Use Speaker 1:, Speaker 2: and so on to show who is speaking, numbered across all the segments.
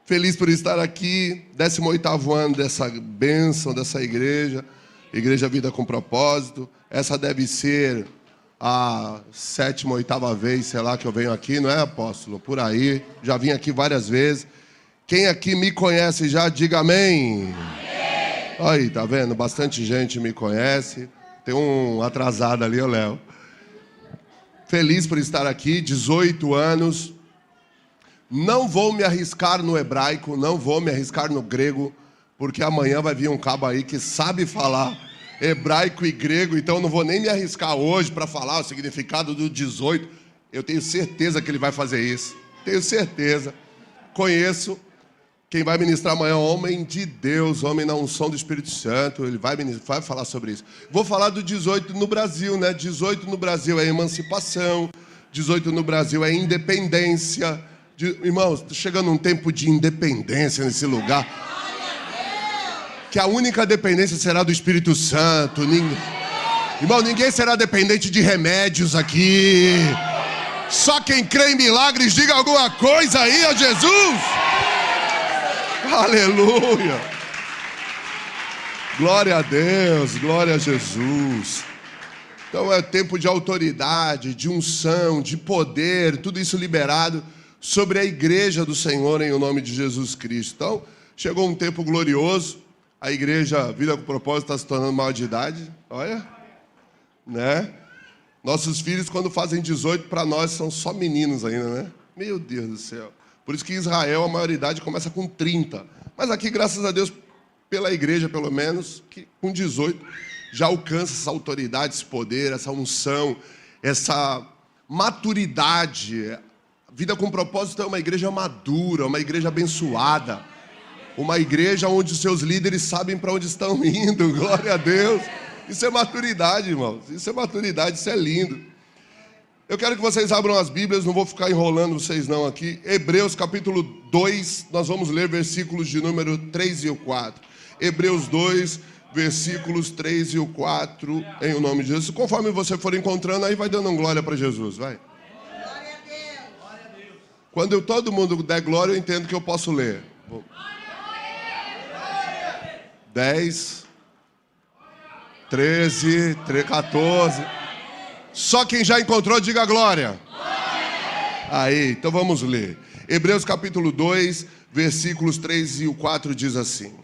Speaker 1: Feliz por estar aqui, 18º ano dessa bênção, dessa igreja, Igreja Vida com Propósito. Essa deve ser a 7ª, 8ª vez, sei lá, que eu venho aqui, não é, apóstolo? Por aí, já vim aqui várias vezes. Quem aqui me conhece já, diga amém. Aí, tá vendo? Bastante gente me conhece. Tem um atrasado ali, ô Léo. Feliz por estar aqui, 18 anos. Não vou me arriscar no hebraico, não vou me arriscar no grego, porque amanhã vai vir um cabo aí que sabe falar hebraico e grego, então não vou nem me arriscar hoje para falar o significado do 18. Eu tenho certeza que ele vai fazer isso. Tenho certeza. Conheço. Quem vai ministrar amanhã é homem de Deus, homem na unção do Espírito Santo. Ele vai falar sobre isso. Vou falar do 18 no Brasil, né? 18 no Brasil é emancipação, 18 no Brasil é independência. Irmãos, está chegando um tempo de independência nesse lugar. Que a única dependência será do Espírito Santo. Irmão, ninguém será dependente de remédios aqui. Só quem crê em milagres, diga alguma coisa aí a Jesus. Aleluia. Glória a Deus, glória a Jesus. Então é tempo de autoridade, de unção, de poder, tudo isso liberado sobre a igreja do Senhor em o nome de Jesus Cristo. Então, chegou um tempo glorioso, a igreja Vida com Propósito está se tornando maior de idade, olha, né? Nossos filhos, quando fazem 18, para nós são só meninos ainda, né? Meu Deus do céu. Por isso que em Israel a maioridade começa com 30. Mas aqui, graças a Deus, pela igreja pelo menos, que com 18 já alcança essa autoridade, esse poder, essa unção, essa maturidade. Vida com Propósito é uma igreja madura, uma igreja abençoada, uma igreja onde os seus líderes sabem para onde estão indo, glória a Deus. Isso é maturidade, irmãos, isso é maturidade, isso é lindo. Eu quero que vocês abram as Bíblias, não vou ficar enrolando vocês não aqui. Hebreus capítulo 2, nós vamos ler versículos de número 3 e o 4. Hebreus 2, versículos 3 e o 4, em o nome de Jesus. Conforme você for encontrando, aí vai dando glória para Jesus, vai. Quando todo mundo der glória, eu entendo que eu posso ler. 10, 13, 14. Só quem já encontrou, diga glória. Aí, então vamos ler. Hebreus capítulo 2, versículos 3 e o 4 diz assim: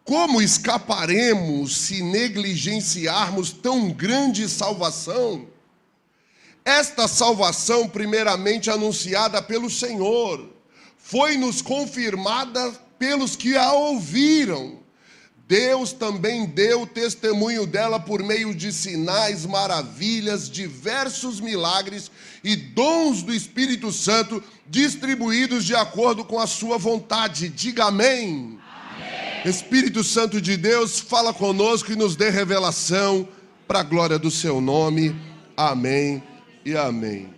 Speaker 1: como escaparemos se negligenciarmos tão grande salvação? Esta salvação, primeiramente anunciada pelo Senhor, foi-nos confirmada pelos que a ouviram. Deus também deu testemunho dela por meio de sinais, maravilhas, diversos milagres e dons do Espírito Santo, distribuídos de acordo com a sua vontade. Diga amém. Amém. Espírito Santo de Deus, fala conosco e nos dê revelação para a glória do seu nome. Amém. E amém.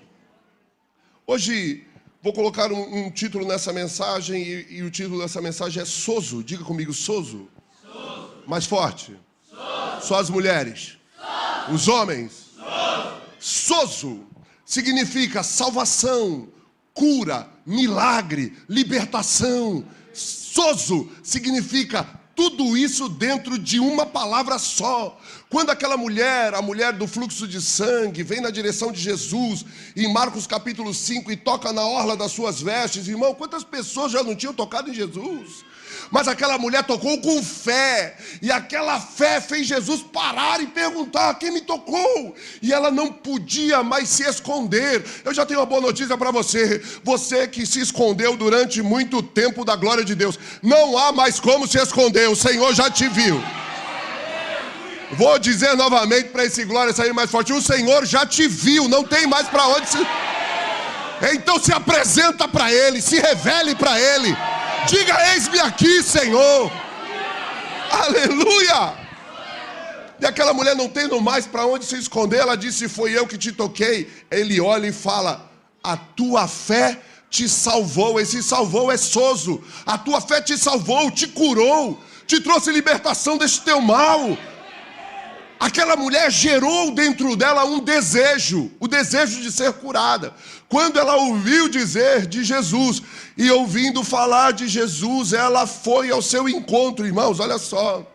Speaker 1: Hoje vou colocar um título nessa mensagem e o título dessa mensagem é Sozo. Diga comigo, Sozo. Sozo. Mais forte. Sozo. Só as mulheres. Sozo. Os homens. Sozo. Sozo significa salvação, cura, milagre, libertação. Sozo significa tudo isso dentro de uma palavra só. Quando aquela mulher, a mulher do fluxo de sangue, vem na direção de Jesus, em Marcos capítulo 5, e toca na orla das suas vestes, irmão, quantas pessoas já não tinham tocado em Jesus? Mas aquela mulher tocou com fé, e aquela fé fez Jesus parar e perguntar: quem me tocou? E ela não podia mais se esconder. Eu já tenho uma boa notícia para você. Você que se escondeu durante muito tempo da glória de Deus, não há mais como se esconder, o Senhor já te viu. Vou dizer novamente para esse glória sair mais forte: o Senhor já te viu, não tem mais para onde se... Então se apresenta para Ele, se revele para Ele. Diga: eis-me aqui, Senhor. Aleluia. E aquela mulher, não tendo mais para onde se esconder, ela disse: foi eu que te toquei. Ele olha e fala: a tua fé te salvou. Esse salvou é Sozo. A tua fé te salvou, te curou, te trouxe libertação deste teu mal. Aquela mulher gerou dentro dela um desejo, o desejo de ser curada. Quando ela ouviu dizer de Jesus e ouvindo falar de Jesus, ela foi ao seu encontro. Irmãos, olha só.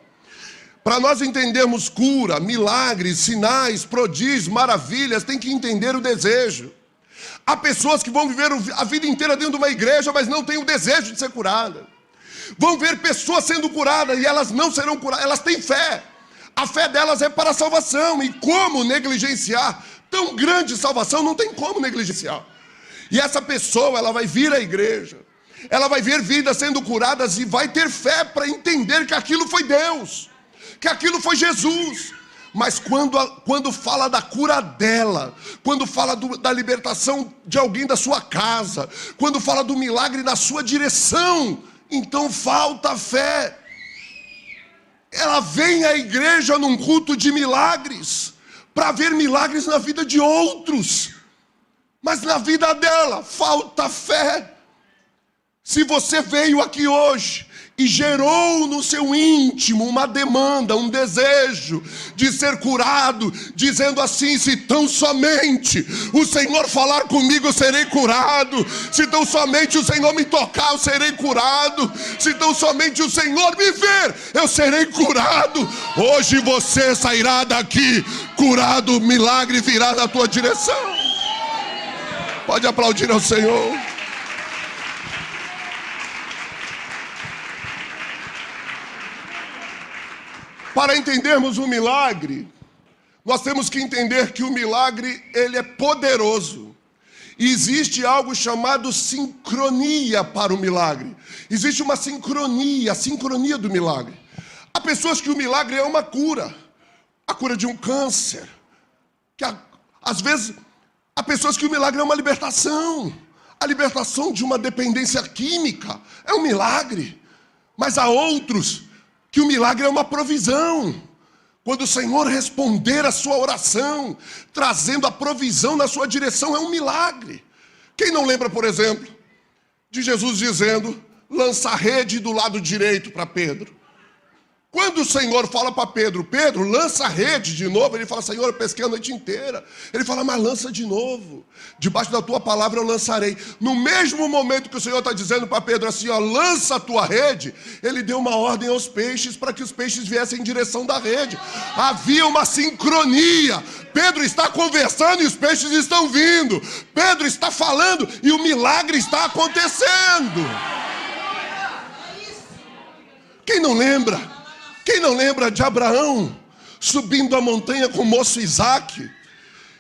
Speaker 1: Para nós entendermos cura, milagres, sinais, prodígios, maravilhas, tem que entender o desejo. Há pessoas que vão viver a vida inteira dentro de uma igreja, mas não têm o desejo de ser curada. Vão ver pessoas sendo curadas e elas não serão curadas, elas têm fé. A fé delas é para a salvação. E como negligenciar tão grande salvação? Não tem como negligenciar. E essa pessoa, ela vai vir à igreja, ela vai ver vidas sendo curadas e vai ter fé para entender que aquilo foi Deus, que aquilo foi Jesus. Mas quando fala da cura dela, quando fala da libertação de alguém da sua casa, quando fala do milagre na sua direção, então falta fé. Ela vem à igreja num culto de milagres, para ver milagres na vida de outros, mas na vida dela falta fé. Se você veio aqui hoje e gerou no seu íntimo uma demanda, um desejo de ser curado, dizendo assim: se tão somente o Senhor falar comigo, eu serei curado. Se tão somente o Senhor me tocar, eu serei curado. Se tão somente o Senhor me ver, eu serei curado. Hoje você sairá daqui curado, o milagre virá na tua direção. Pode aplaudir ao Senhor. Para entendermos o milagre, nós temos que entender que o milagre, ele é poderoso. E existe algo chamado sincronia para o milagre. Existe uma sincronia, a sincronia do milagre. Há pessoas que o milagre é uma cura. A cura de um câncer. Às vezes, há pessoas que o milagre é uma libertação. A libertação de uma dependência química é um milagre. Mas há outros que o milagre é uma provisão. Quando o Senhor responder a sua oração, trazendo a provisão na sua direção, é um milagre. Quem não lembra, por exemplo, de Jesus dizendo: lança a rede do lado direito para Pedro? Quando o Senhor fala para Pedro: Pedro, lança a rede de novo, ele fala: Senhor, eu pesquei a noite inteira. Ele fala: mas lança de novo. Debaixo da tua palavra eu lançarei. No mesmo momento que o Senhor está dizendo para Pedro assim: ó, lança a tua rede, ele deu uma ordem aos peixes para que os peixes viessem em direção da rede. Havia uma sincronia. Pedro está conversando e os peixes estão vindo. Pedro está falando e o milagre está acontecendo. Quem não lembra? Quem não lembra de Abraão subindo a montanha com o moço Isaque?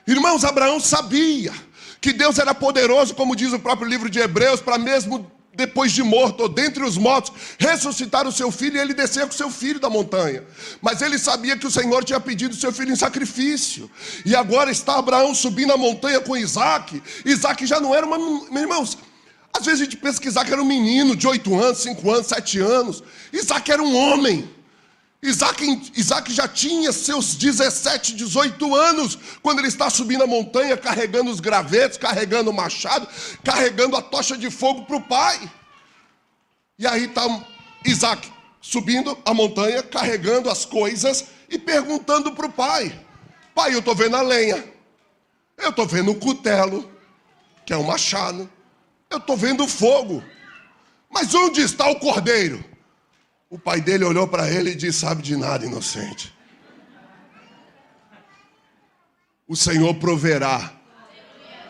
Speaker 1: Irmãos, Abraão sabia que Deus era poderoso, como diz o próprio livro de Hebreus, para mesmo depois de morto, ou dentre os mortos, ressuscitar o seu filho, e ele descer com o seu filho da montanha. Mas ele sabia que o Senhor tinha pedido o seu filho em sacrifício. E agora está Abraão subindo a montanha com Isaque. Isaque já não era uma... Irmãos, às vezes a gente pensa que Isaque era um menino de 8 anos, 5 anos, 7 anos. Isaque era um homem. Isaque já tinha seus 17, 18 anos, quando ele está subindo a montanha, carregando os gravetos, carregando o machado, carregando a tocha de fogo para o pai. E aí está Isaque subindo a montanha, carregando as coisas e perguntando para o pai: pai, eu estou vendo a lenha, eu estou vendo o cutelo, que é o machado, eu estou vendo o fogo, mas onde está o cordeiro? O pai dele olhou para ele e disse: sabe de nada, inocente. O Senhor proverá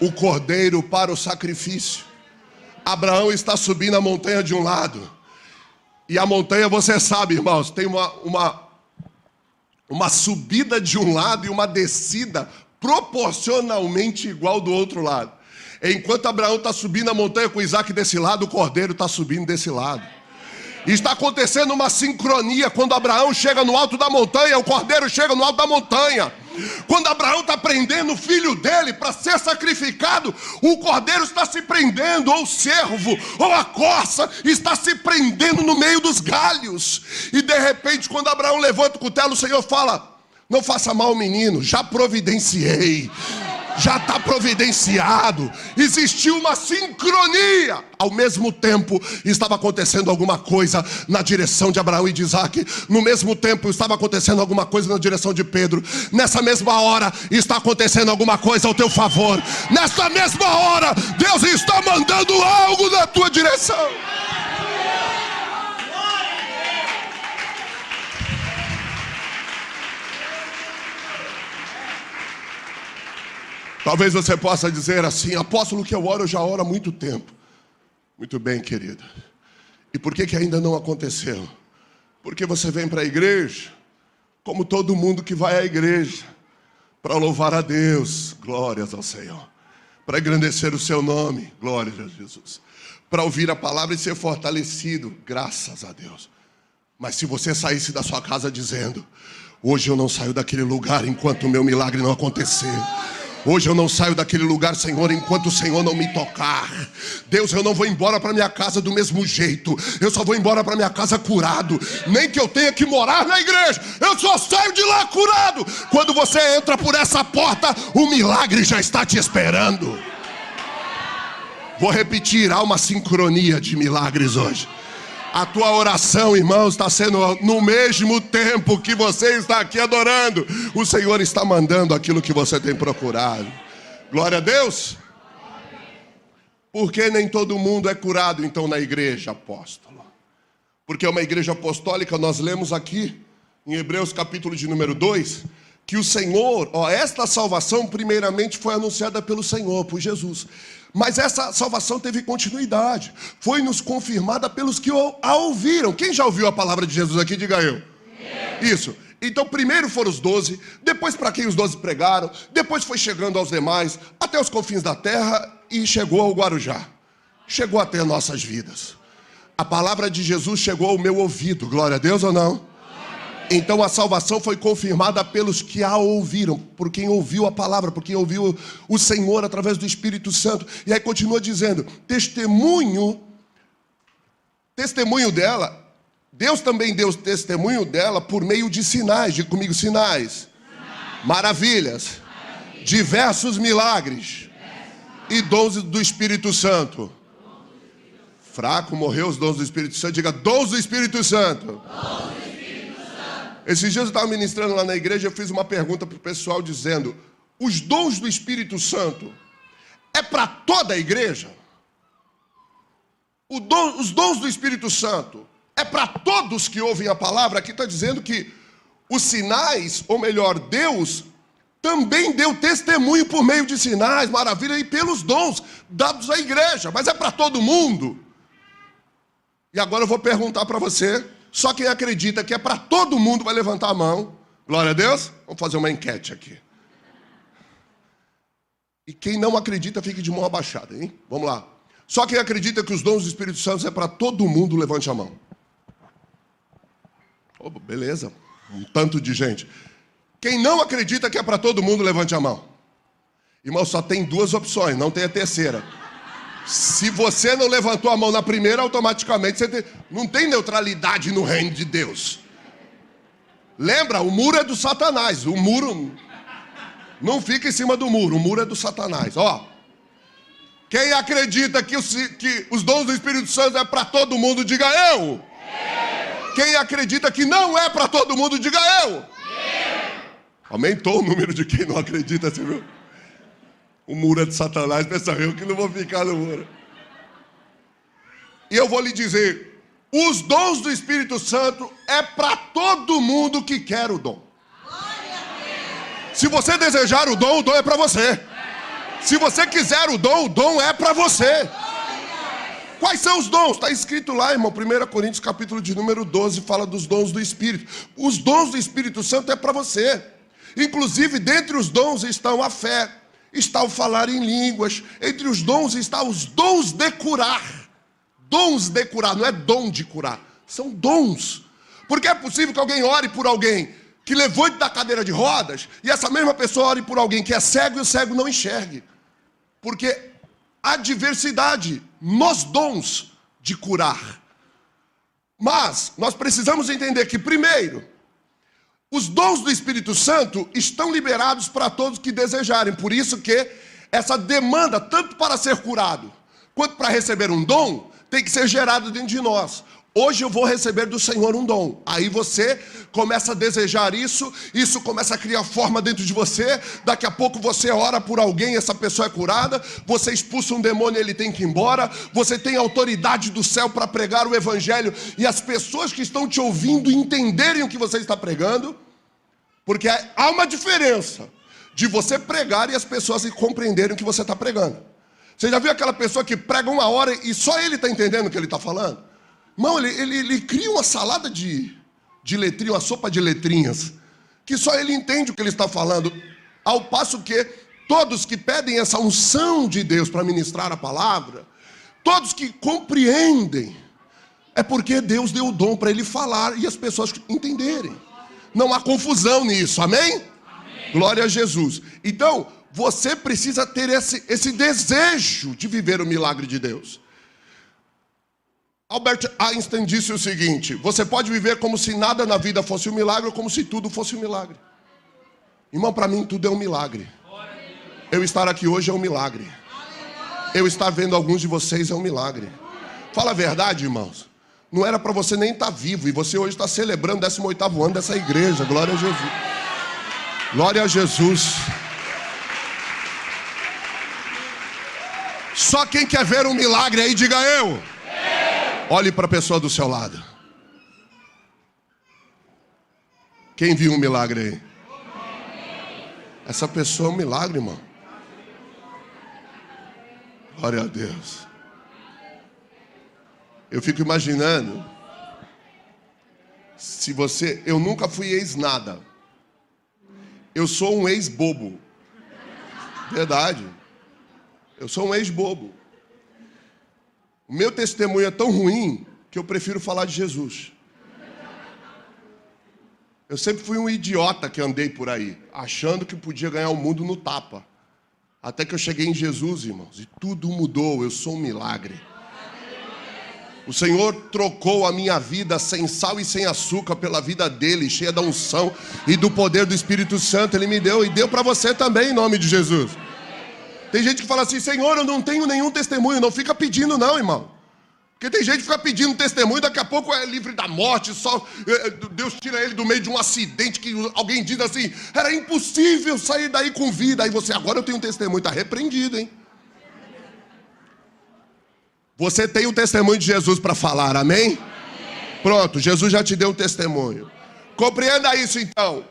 Speaker 1: o cordeiro para o sacrifício. Abraão está subindo a montanha de um lado. E a montanha, você sabe, irmãos, tem uma subida de um lado e uma descida proporcionalmente igual do outro lado. Enquanto Abraão está subindo a montanha com Isaque desse lado, o cordeiro está subindo desse lado. Está acontecendo uma sincronia. Quando Abraão chega no alto da montanha, o cordeiro chega no alto da montanha. Quando Abraão está prendendo o filho dele para ser sacrificado, o cordeiro está se prendendo, ou o cervo, ou a corça está se prendendo no meio dos galhos. E de repente, quando Abraão levanta o cutelo, o Senhor fala: não faça mal ao menino, já providenciei. já está providenciado. Existiu uma sincronia. Ao mesmo tempo estava acontecendo alguma coisa na direção de Abraão e de Isaac. No mesmo tempo estava acontecendo alguma coisa na direção de Pedro. Nessa mesma hora está acontecendo alguma coisa ao teu favor. Nessa mesma hora Deus está mandando algo na tua direção. Talvez você possa dizer assim: apóstolo, que eu oro, eu já oro há muito tempo. Muito bem, querida. E por que ainda não aconteceu? Porque você vem para a igreja, como todo mundo que vai à igreja, para louvar a Deus, glórias ao Senhor, para engrandecer o seu nome, glórias a Jesus, para ouvir a palavra e ser fortalecido, graças a Deus. Mas se você saísse da sua casa dizendo: hoje eu não saio daquele lugar enquanto o meu milagre não acontecer. Hoje eu não saio daquele lugar, Senhor, enquanto o Senhor não me tocar. Deus, eu não vou embora para minha casa do mesmo jeito. Eu só vou embora para minha casa curado. Nem que eu tenha que morar na igreja, eu só saio de lá curado. Quando você entra por essa porta, o milagre já está te esperando. Vou repetir, há uma sincronia de milagres hoje. A tua oração, irmão, está sendo no mesmo tempo que você está aqui adorando. O Senhor está mandando aquilo que você tem procurado. Glória a Deus. Por que nem todo mundo é curado, então, na igreja, apóstolo? Porque é uma igreja apostólica. Nós lemos aqui, em Hebreus capítulo de número 2, que o Senhor, esta salvação primeiramente foi anunciada pelo Senhor, por Jesus. Mas essa salvação teve continuidade. Foi nos confirmada pelos que a ouviram. Quem já ouviu a palavra de Jesus aqui, diga eu. Isso. Então primeiro foram os 12, depois para quem os 12 pregaram, depois foi chegando aos demais, até os confins da terra e chegou ao Guarujá. Chegou até nossas vidas. A palavra de Jesus chegou ao meu ouvido, glória a Deus ou não? Então a salvação foi confirmada pelos que a ouviram, por quem ouviu a palavra, por quem ouviu o Senhor através do Espírito Santo. E aí continua dizendo, testemunho dela, Deus também deu testemunho dela por meio de sinais, diga comigo, sinais, maravilhas, diversos milagres e dons do Espírito Santo. Fraco, morreu os dons do Espírito Santo, diga dons do Espírito Santo. Esses dias eu estava ministrando lá na igreja, eu fiz uma pergunta para o pessoal dizendo: os dons do Espírito Santo é para toda a igreja? Os dons do Espírito Santo é para todos que ouvem a palavra? Aqui está dizendo que os sinais, ou melhor, Deus também deu testemunho por meio de sinais, maravilha, e pelos dons dados à igreja. Mas é para todo mundo? E agora eu vou perguntar para você. Só quem acredita que é para todo mundo vai levantar a mão. Glória a Deus. Vamos fazer uma enquete aqui. E quem não acredita, fique de mão abaixada, hein? Vamos lá. Só quem acredita que os dons do Espírito Santo é para todo mundo, levante a mão. Oh, beleza. Um tanto de gente. Quem não acredita que é para todo mundo, levante a mão. Irmão, só tem duas opções, não tem a terceira. Se você não levantou a mão na primeira, automaticamente você não tem neutralidade no reino de Deus. Lembra, o muro é do Satanás. O muro não fica em cima do muro. O muro é do Satanás. Quem acredita que os dons do Espírito Santo é para todo mundo, diga eu. Quem acredita que não é para todo mundo, diga eu. Aumentou o número de quem não acredita, você viu? O muro é de Satanás, pensa eu que não vou ficar no muro. E eu vou lhe dizer, os dons do Espírito Santo é para todo mundo que quer o dom. Se você desejar o dom é para você. Se você quiser o dom é para você. Quais são os dons? Está escrito lá, irmão, 1 Coríntios capítulo de número 12, fala dos dons do Espírito. Os dons do Espírito Santo é para você. Inclusive, dentre os dons estão a fé, está o falar em línguas. Entre os dons estão os dons de curar. Dons de curar, não é dom de curar. São dons. Porque é possível que alguém ore por alguém que levante da cadeira de rodas e essa mesma pessoa ore por alguém que é cego e o cego não enxergue. Porque há diversidade nos dons de curar. Mas nós precisamos entender que, primeiro, Os dons do Espírito Santo estão liberados para todos que desejarem. Por isso que essa demanda, tanto para ser curado, quanto para receber um dom, tem que ser gerado dentro de nós. Hoje eu vou receber do Senhor um dom. Aí você começa a desejar isso começa a criar forma dentro de você. Daqui a pouco você ora por alguém, essa pessoa é curada. Você expulsa um demônio, ele tem que ir embora. Você tem autoridade do céu para pregar o evangelho. E as pessoas que estão te ouvindo entenderem o que você está pregando. Porque há uma diferença de você pregar e as pessoas compreenderem o que você está pregando. Você já viu aquela pessoa que prega 1 hora e só ele está entendendo o que ele está falando? Irmão, ele cria uma salada de letrinhas, uma sopa de letrinhas, que só ele entende o que ele está falando. Ao passo que todos que pedem essa unção de Deus para ministrar a palavra, todos que compreendem, é porque Deus deu o dom para ele falar e as pessoas entenderem. Não há confusão nisso, amém? Amém. Glória a Jesus. Então, você precisa ter esse desejo de viver o milagre de Deus. Albert Einstein disse o seguinte: você pode viver como se nada na vida fosse um milagre ou como se tudo fosse um milagre. Irmão, para mim tudo é um milagre. Eu estar aqui hoje é um milagre. Eu estar vendo alguns de vocês é um milagre. Fala a verdade, irmãos. Não era para você nem estar vivo. E você hoje está celebrando o 18º ano dessa igreja. Glória a Jesus. Glória a Jesus. Só quem quer ver um milagre aí, diga eu. Olhe para a pessoa do seu lado. Quem viu um milagre aí? Essa pessoa é um milagre, irmão. Glória a Deus. Eu fico imaginando, se você... Eu nunca fui ex-nada. Eu sou um ex-bobo. Verdade. Eu sou um ex-bobo. O meu testemunho é tão ruim que eu prefiro falar de Jesus. Eu sempre fui um idiota que andei por aí, achando que podia ganhar o mundo no tapa. Até que eu cheguei em Jesus, irmãos, e tudo mudou. Eu sou um milagre. O Senhor trocou a minha vida sem sal e sem açúcar pela vida dele, cheia da unção e do poder do Espírito Santo. Ele me deu e deu para você também, em nome de Jesus. Tem gente que fala assim: Senhor, eu não tenho nenhum testemunho. Não fica pedindo não, irmão. Porque tem gente que fica pedindo testemunho, daqui a pouco é livre da morte, só Deus tira ele do meio de um acidente que alguém diz assim: era impossível sair daí com vida. Aí você: agora eu tenho um testemunho. Está repreendido, hein? Você tem o testemunho de Jesus para falar, amém? Pronto, Jesus já te deu o testemunho. Compreenda isso então.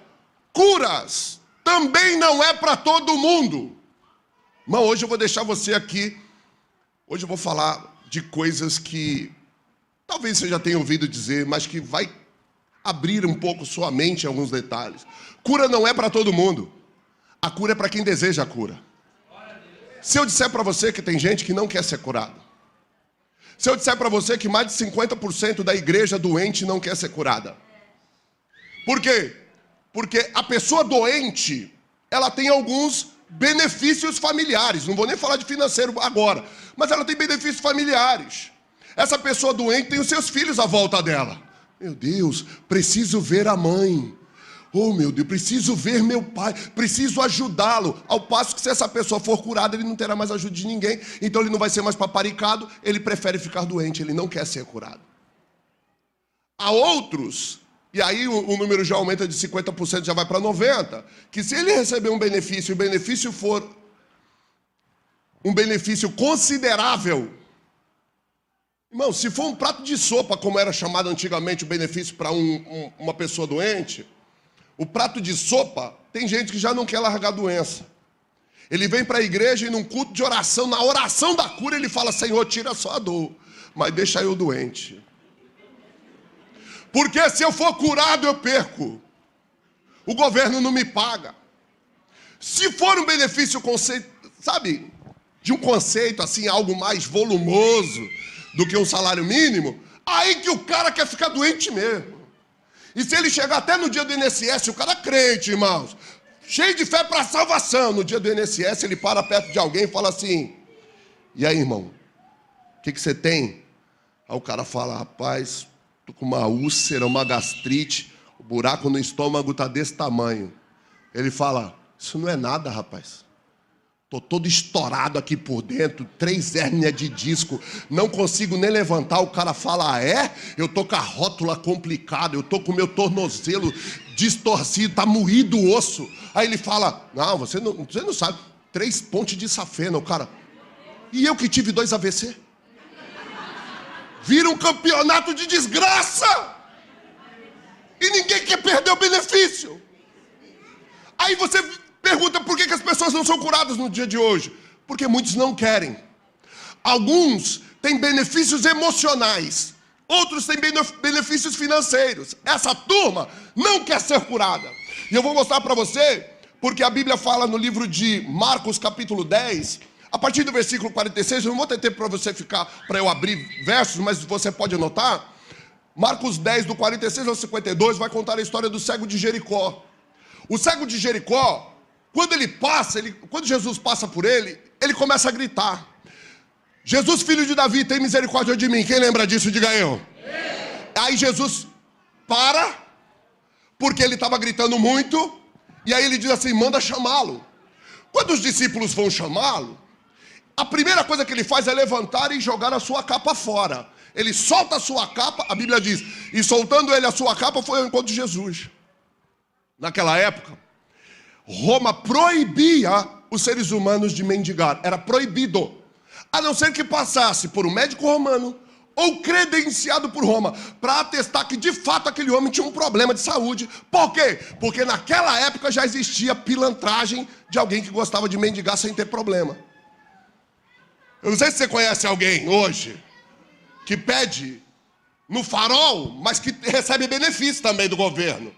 Speaker 1: Curas também não é para todo mundo. Mas hoje eu vou deixar você aqui. Hoje eu vou falar de coisas que talvez você já tenha ouvido dizer, mas que vai abrir um pouco sua mente em alguns detalhes. Cura não é para todo mundo. A cura é para quem deseja a cura. Se eu disser para você que tem gente que não quer ser curado. Se eu disser para você que mais de 50% da igreja doente não quer ser curada. Por quê? Porque a pessoa doente, ela tem alguns benefícios familiares. Não vou nem falar de financeiro agora, mas ela tem benefícios familiares. Essa pessoa doente tem os seus filhos à volta dela. Meu Deus, preciso ver a mãe. Oh, meu Deus, preciso ver meu pai, preciso ajudá-lo. Ao passo que, se essa pessoa for curada, ele não terá mais ajuda de ninguém. Então ele não vai ser mais paparicado, ele prefere ficar doente, ele não quer ser curado. Há outros, e aí o número já aumenta de 50%, já vai para 90%, que se ele receber um benefício, e o benefício for um benefício considerável, irmão, se for um prato de sopa, como era chamado antigamente o benefício para uma pessoa doente, o prato de sopa, tem gente que já não quer largar a doença. Ele vem para a igreja e num culto de oração, na oração da cura, ele fala: Senhor, tira só a dor, mas deixa eu doente. Porque se eu for curado, eu perco. O governo não me paga. Se for um benefício, sabe, de um conceito assim, algo mais volumoso do que um salário mínimo, aí que o cara quer ficar doente mesmo. E se ele chegar até no dia do INSS, o cara é crente, irmãos, cheio de fé para salvação, no dia do INSS ele para perto de alguém e fala assim: e aí, irmão, o que você tem? Aí o cara fala: rapaz, tô com uma úlcera, uma gastrite, O buraco no estômago está desse tamanho. Ele fala, isso não é nada, rapaz. Estou todo estourado aqui por dentro, 3 hérnias de disco, não consigo nem levantar. O cara fala, eu tô com a rótula complicada, eu tô com o meu tornozelo distorcido, tá moído o osso. Aí ele fala, não, você não sabe, 3 pontes de safena. O cara, e eu que tive 2 AVC? Vira um campeonato de desgraça! E ninguém quer perder o benefício. Aí você pergunta por que as pessoas não são curadas no dia de hoje. Porque muitos não querem. Alguns têm benefícios emocionais. Outros têm benefícios financeiros. Essa turma não quer ser curada. E eu vou mostrar para você, porque a Bíblia fala no livro de Marcos, capítulo 10, a partir do versículo 46, eu não vou ter tempo para você ficar, para eu abrir versos, mas você pode anotar. Marcos 10, do 46 ao 52, vai contar a história do cego de Jericó. O cego de Jericó, quando Jesus passa por ele, ele começa a gritar. Jesus, filho de Davi, tem misericórdia de mim. Quem lembra disso, diga eu. Aí Jesus para, porque ele estava gritando muito, e aí ele diz assim, manda chamá-lo. Quando os discípulos vão chamá-lo, a primeira coisa que ele faz é levantar e jogar a sua capa fora. Ele solta a sua capa, a Bíblia diz, e soltando ele a sua capa foi ao encontro de Jesus. Naquela época, Roma proibia os seres humanos de mendigar. Era proibido. A não ser que passasse por um médico romano ou credenciado por Roma para atestar que de fato aquele homem tinha um problema de saúde. Por quê? Porque naquela época já existia pilantragem de alguém que gostava de mendigar sem ter problema. Eu não sei se você conhece alguém hoje que pede no farol, mas que recebe benefício também do governo.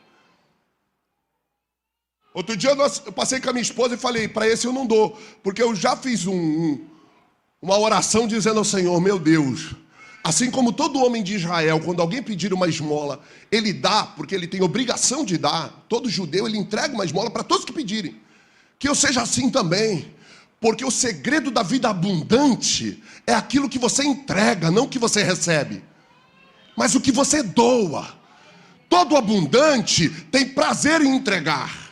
Speaker 1: Outro dia eu passei com a minha esposa e falei, para esse eu não dou, porque eu já fiz uma oração dizendo ao Senhor, meu Deus, assim como todo homem de Israel, quando alguém pedir uma esmola, ele dá, porque ele tem obrigação de dar, todo judeu ele entrega uma esmola para todos que pedirem, que eu seja assim também, porque o segredo da vida abundante é aquilo que você entrega, não o que você recebe, mas o que você doa. Todo abundante tem prazer em entregar.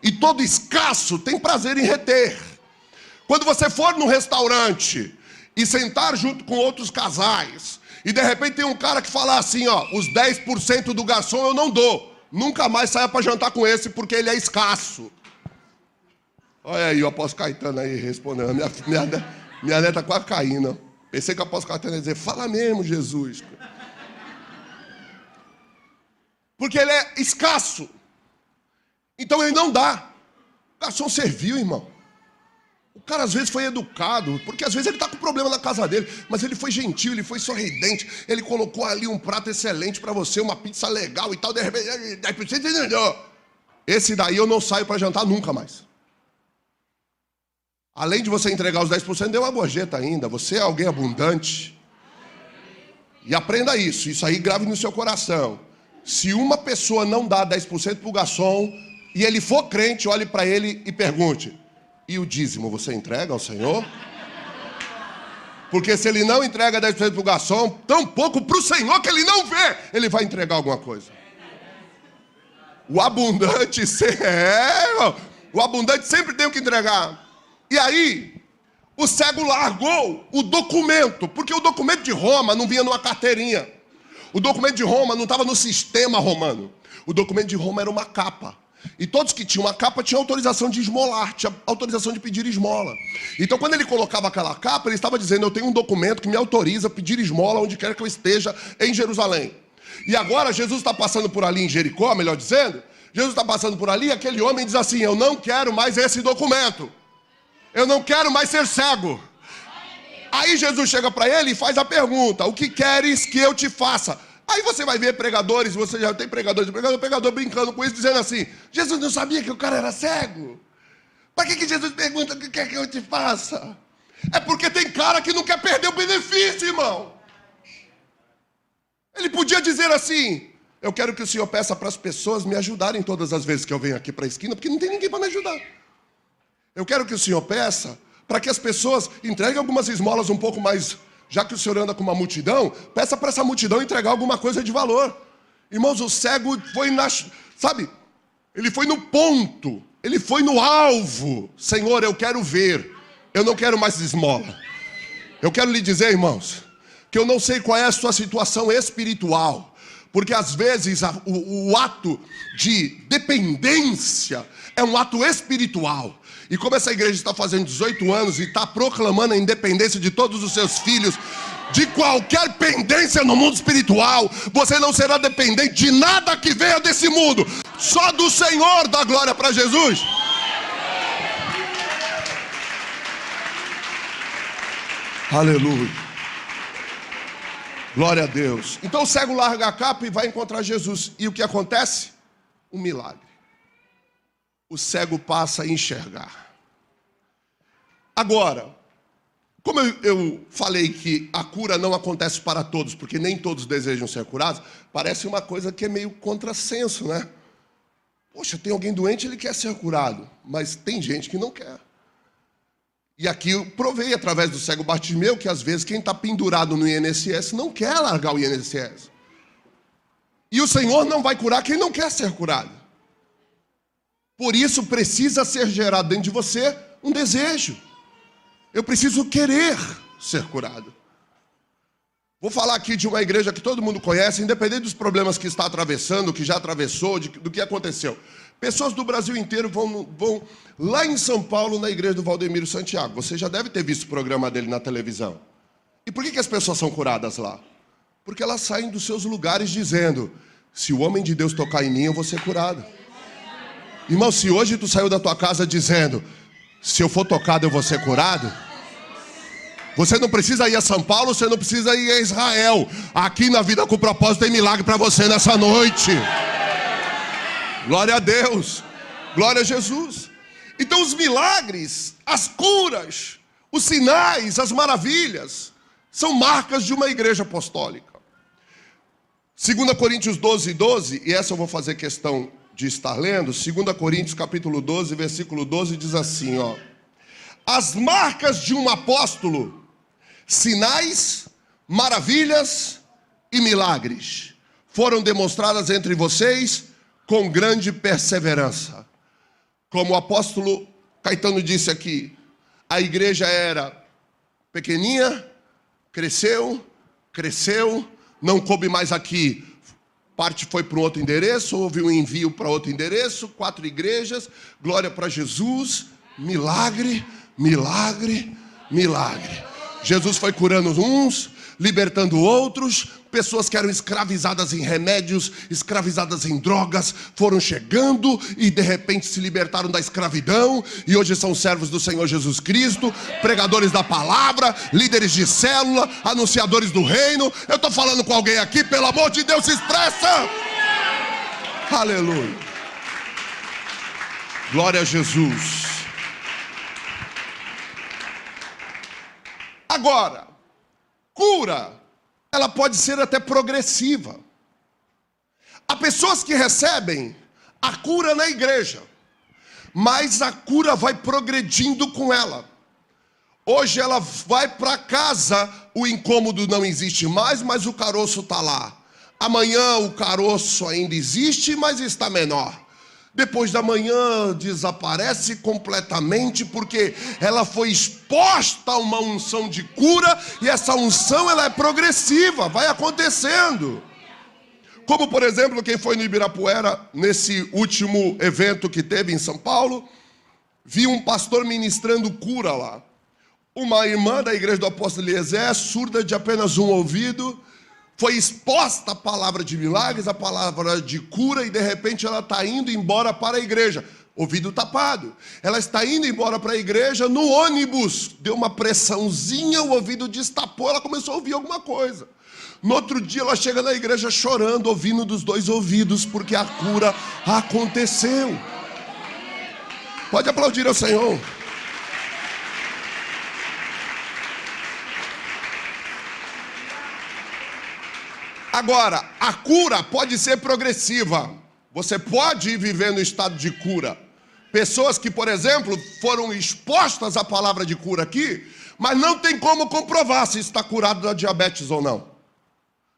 Speaker 1: E todo escasso tem prazer em reter. Quando você for num restaurante e sentar junto com outros casais, e de repente tem um cara que fala assim, ó, os 10% do garçom eu não dou. Nunca mais saia para jantar com esse porque ele é escasso. Olha aí o apóstolo Caetano aí respondendo. Minha neta quase caindo. Pensei que o apóstolo Caetano ia dizer, fala mesmo, Jesus. Porque ele é escasso. Então ele não dá. O garçom serviu, irmão. O cara às vezes foi educado, porque às vezes ele está com problema na casa dele, mas ele foi gentil, ele foi sorridente, ele colocou ali um prato excelente para você, uma pizza legal e tal, de repente, 10%, esse daí eu não saio para jantar nunca mais. Além de você entregar os 10%, deu uma gorjeta ainda, você é alguém abundante. E aprenda isso aí grave no seu coração. Se uma pessoa não dá 10% para o garçom, e ele for crente, olhe para ele e pergunte, e o dízimo você entrega ao Senhor? Porque se ele não entrega 10% para o garçom, tão pouco para o Senhor que ele não vê, ele vai entregar alguma coisa. O abundante, o abundante sempre tem o que entregar. E aí, o cego largou o documento, porque o documento de Roma não vinha numa carteirinha. O documento de Roma não estava no sistema romano. O documento de Roma era uma capa. E todos que tinham uma capa tinham autorização de esmolar, tinha autorização de pedir esmola. Então quando ele colocava aquela capa, ele estava dizendo, eu tenho um documento que me autoriza a pedir esmola onde quer que eu esteja em Jerusalém. E agora Jesus está passando por ali em Jericó, melhor dizendo, Jesus está passando por ali e aquele homem diz assim, eu não quero mais esse documento. Eu não quero mais ser cego. Aí Jesus chega para ele e faz a pergunta, o que queres que eu te faça? Aí você vai ver pregadores, você já tem pregador brincando com isso, dizendo assim, Jesus não sabia que o cara era cego? Para que Jesus pergunta o que quer que eu te faça? É porque tem cara que não quer perder o benefício, irmão. Ele podia dizer assim, eu quero que o Senhor peça para as pessoas me ajudarem todas as vezes que eu venho aqui para a esquina, porque não tem ninguém para me ajudar. Eu quero que o Senhor peça para que as pessoas entreguem algumas esmolas um pouco mais... Já que o Senhor anda com uma multidão, peça para essa multidão entregar alguma coisa de valor. Irmãos, o cego foi sabe, ele foi no ponto, ele foi no alvo. Senhor, eu quero ver, eu não quero mais esmola. Eu quero lhe dizer, irmãos, que eu não sei qual é a sua situação espiritual, porque às vezes o ato de dependência é um ato espiritual. E como essa igreja está fazendo 18 anos e está proclamando a independência de todos os seus filhos, de qualquer pendência no mundo espiritual, você não será dependente de nada que venha desse mundo, só do Senhor. Dá glória para Jesus. Aleluia. Glória a Deus. Então o cego larga a capa e vai encontrar Jesus. E o que acontece? Um milagre. O cego passa a enxergar. Agora, como eu falei que a cura não acontece para todos, porque nem todos desejam ser curados, parece uma coisa que é meio contrassenso, né? Poxa, tem alguém doente, ele quer ser curado, mas tem gente que não quer. E aqui eu provei através do cego Bartimeu que às vezes quem está pendurado no INSS não quer largar o INSS. E o Senhor não vai curar quem não quer ser curado. Por isso precisa ser gerado dentro de você um desejo. Eu preciso querer ser curado. Vou falar aqui de uma igreja que todo mundo conhece, independente dos problemas que está atravessando, que já atravessou, do que aconteceu. Pessoas do Brasil inteiro vão lá em São Paulo, na igreja do Valdemiro Santiago. Você já deve ter visto o programa dele na televisão. E por que as pessoas são curadas lá? Porque elas saem dos seus lugares dizendo: se o homem de Deus tocar em mim, eu vou ser curado. Irmão, se hoje tu saiu da tua casa dizendo: se eu for tocado, eu vou ser curado, você não precisa ir a São Paulo, você não precisa ir a Israel. Aqui na Vida com Propósito tem milagre para você nessa noite. Glória a Deus. Glória a Jesus. Então os milagres, as curas, os sinais, as maravilhas são marcas de uma igreja apostólica. 2 Coríntios 12, 12, e essa eu vou fazer questão de estar lendo. 2 Coríntios capítulo 12, versículo 12, diz assim, ó: as marcas de um apóstolo, sinais, maravilhas e milagres, foram demonstradas entre vocês com grande perseverança. Como o apóstolo Caetano disse aqui, a igreja era pequeninha, cresceu, não coube mais aqui. Parte foi para um outro endereço, houve um envio para outro endereço, 4 igrejas, glória para Jesus, milagre, milagre, milagre. Jesus foi curando uns, libertando outros, pessoas que eram escravizadas em remédios, escravizadas em drogas, foram chegando e de repente se libertaram da escravidão e hoje são servos do Senhor Jesus Cristo, pregadores da palavra, líderes de célula, anunciadores do reino. Eu estou falando com alguém aqui, pelo amor de Deus, se expressa! Aleluia! Glória a Jesus! Agora, cura, ela pode ser até progressiva. Há pessoas que recebem a cura na igreja, mas a cura vai progredindo com ela. Hoje ela vai para casa, o incômodo não existe mais, mas o caroço está lá. Amanhã o caroço ainda existe, mas está menor. Depois da manhã desaparece completamente, porque ela foi exposta a uma unção de cura, e essa unção ela é progressiva, vai acontecendo. Como por exemplo, quem foi no Ibirapuera, nesse último evento que teve em São Paulo, viu um pastor ministrando cura lá. Uma irmã da igreja do apóstolo Eliezer, surda de apenas um ouvido, foi exposta a palavra de milagres, a palavra de cura, e de repente ela está indo embora para a igreja, ouvido tapado. Ela está indo embora para a igreja, no ônibus, deu uma pressãozinha, o ouvido destapou, ela começou a ouvir alguma coisa. No outro dia ela chega na igreja chorando, ouvindo dos 2 ouvidos, porque a cura aconteceu. Pode aplaudir ao Senhor. Agora, a cura pode ser progressiva. Você pode ir vivendo no estado de cura. Pessoas que, por exemplo, foram expostas à palavra de cura aqui, mas não tem como comprovar se está curado da diabetes ou não.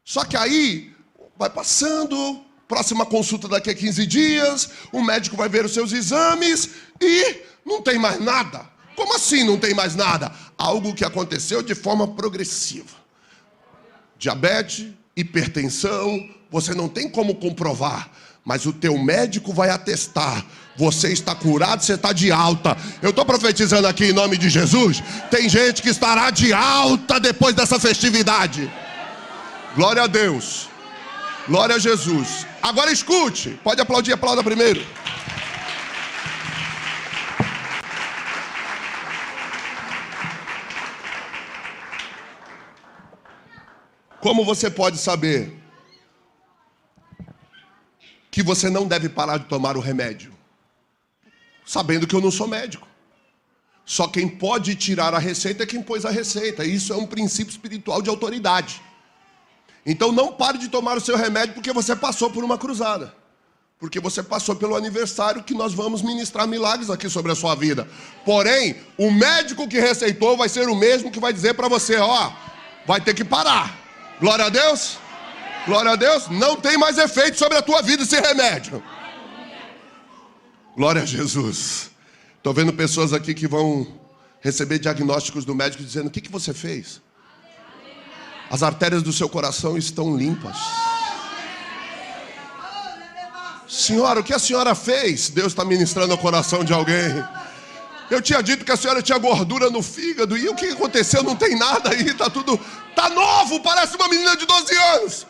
Speaker 1: Só que aí, vai passando, próxima consulta daqui a 15 dias, o médico vai ver os seus exames e não tem mais nada. Como assim não tem mais nada? Algo que aconteceu de forma progressiva. Diabetes, hipertensão, você não tem como comprovar, mas o teu médico vai atestar. Você está curado, você está de alta. Eu estou profetizando aqui em nome de Jesus. Tem gente que estará de alta depois dessa festividade. Glória a Deus. Glória a Jesus. Agora escute. Pode aplaudir, aplauda primeiro. Como você pode saber que você não deve parar de tomar o remédio? Sabendo que eu não sou médico. Só quem pode tirar a receita é quem pôs a receita. Isso é um princípio espiritual de autoridade. Então não pare de tomar o seu remédio porque você passou por uma cruzada. Porque você passou pelo aniversário que nós vamos ministrar milagres aqui sobre a sua vida. Porém, o médico que receitou vai ser o mesmo que vai dizer para você, ó, vai ter que parar. Glória a Deus. Glória a Deus. Não tem mais efeito sobre a tua vida esse remédio. Glória a Jesus. Estou vendo pessoas aqui que vão receber diagnósticos do médico dizendo, o que você fez? As artérias do seu coração estão limpas. Senhora, o que a senhora fez? Deus está ministrando o coração de alguém. Eu tinha dito que a senhora tinha gordura no fígado. E o que aconteceu? Não tem nada aí, tá tudo... Tá novo, parece uma menina de 12 anos.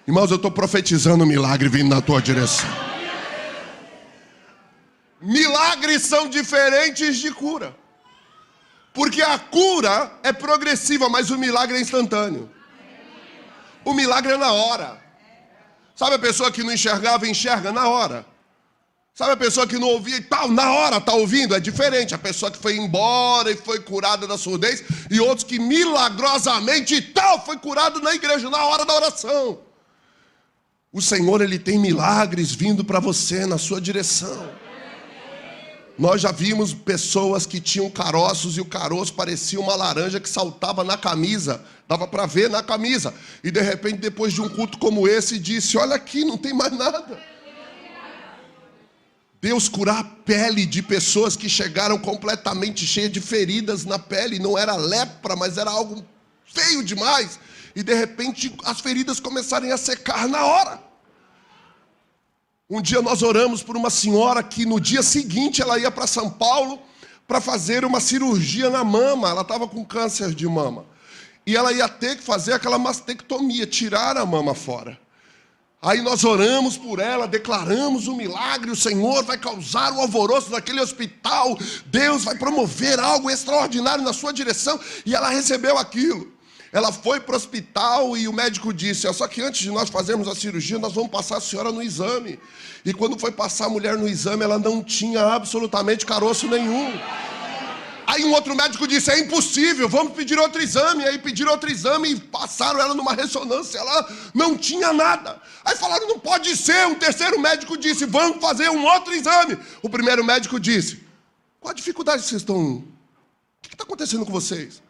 Speaker 1: Irmãos, eu estou profetizando um milagre vindo na tua direção. Milagres são diferentes de cura. Porque a cura é progressiva, mas o milagre é instantâneo. O milagre é na hora. Sabe a pessoa que não enxergava, enxerga na hora. Sabe a pessoa que não ouvia e tal, na hora está ouvindo? É diferente. A pessoa que foi embora e foi curada da surdez, e outros que milagrosamente e tal, foi curado na igreja, na hora da oração. O Senhor, Ele tem milagres vindo para você, na sua direção. Nós já vimos pessoas que tinham caroços e o caroço parecia uma laranja que saltava na camisa. Dava para ver na camisa. E de repente, depois de um culto como esse, disse, olha aqui, não tem mais nada. Deus curar a pele de pessoas que chegaram completamente cheias de feridas na pele. Não era lepra, mas era algo feio demais. E de repente, as feridas começarem a secar na hora. Um dia nós oramos por uma senhora que no dia seguinte ela ia para São Paulo para fazer uma cirurgia na mama. Ela estava com câncer de mama. E ela ia ter que fazer aquela mastectomia, tirar a mama fora. Aí nós oramos por ela, declaramos o milagre, o Senhor vai causar o alvoroço naquele hospital, Deus vai promover algo extraordinário na sua direção, e ela recebeu aquilo. Ela foi para o hospital e o médico disse, só que antes de nós fazermos a cirurgia, nós vamos passar a senhora no exame. E quando foi passar a mulher no exame, ela não tinha absolutamente caroço nenhum. Aí um outro médico disse, é impossível, vamos pedir outro exame. Aí pediram outro exame e passaram ela numa ressonância, ela não tinha nada. Aí falaram, não pode ser. Um terceiro médico disse, vamos fazer um outro exame. O primeiro médico disse, qual a dificuldade que vocês estão... O que está acontecendo com vocês?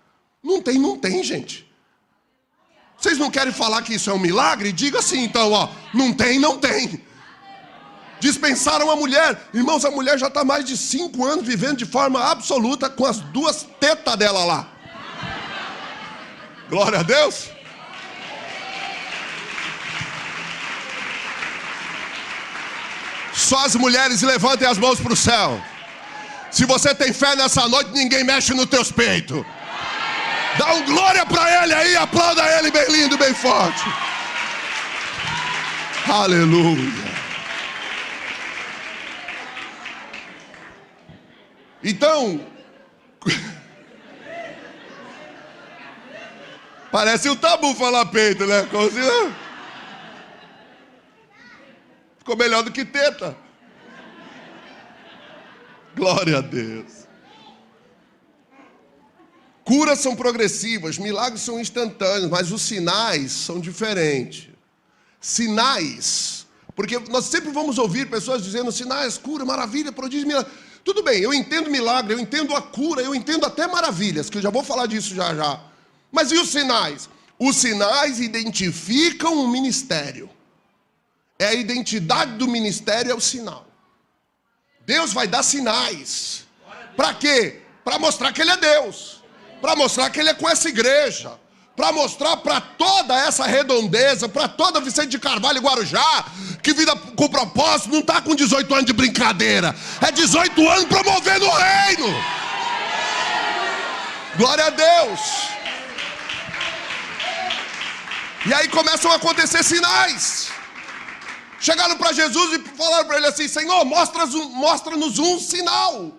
Speaker 1: Não tem, gente. Vocês não querem falar que isso é um milagre? Diga assim, então, ó, não tem. Dispensaram a mulher. Irmãos, a mulher já está mais de 5 anos vivendo de forma absoluta com as 2 tetas dela lá. Glória a Deus. Só as mulheres levantem as mãos para o céu. Se você tem fé nessa noite, ninguém mexe nos teus peitos. Dá um glória para ele aí, aplauda ele bem lindo, bem forte. Aleluia. Então, parece um tabu falar peito, né? Como se... Ficou melhor do que teta. Glória a Deus. Curas são progressivas, milagres são instantâneos, mas os sinais são diferentes. Sinais, porque nós sempre vamos ouvir pessoas dizendo sinais, cura, maravilha, prodígio, milagre. Tudo bem, eu entendo milagre, eu entendo a cura, eu entendo até maravilhas, que eu já vou falar disso já. Mas e os sinais? Os sinais identificam o ministério. É a identidade do ministério, é o sinal. Deus vai dar sinais. Para quê? Para mostrar que Ele é Deus. Para mostrar que Ele é com essa igreja. Para mostrar para toda essa redondeza, para toda Vicente de Carvalho e Guarujá, que vida com propósito não está com 18 anos de brincadeira. É 18 anos promovendo o reino. Glória a Deus. E aí começam a acontecer sinais. Chegaram para Jesus e falaram para ele assim: Senhor, mostra-nos um sinal.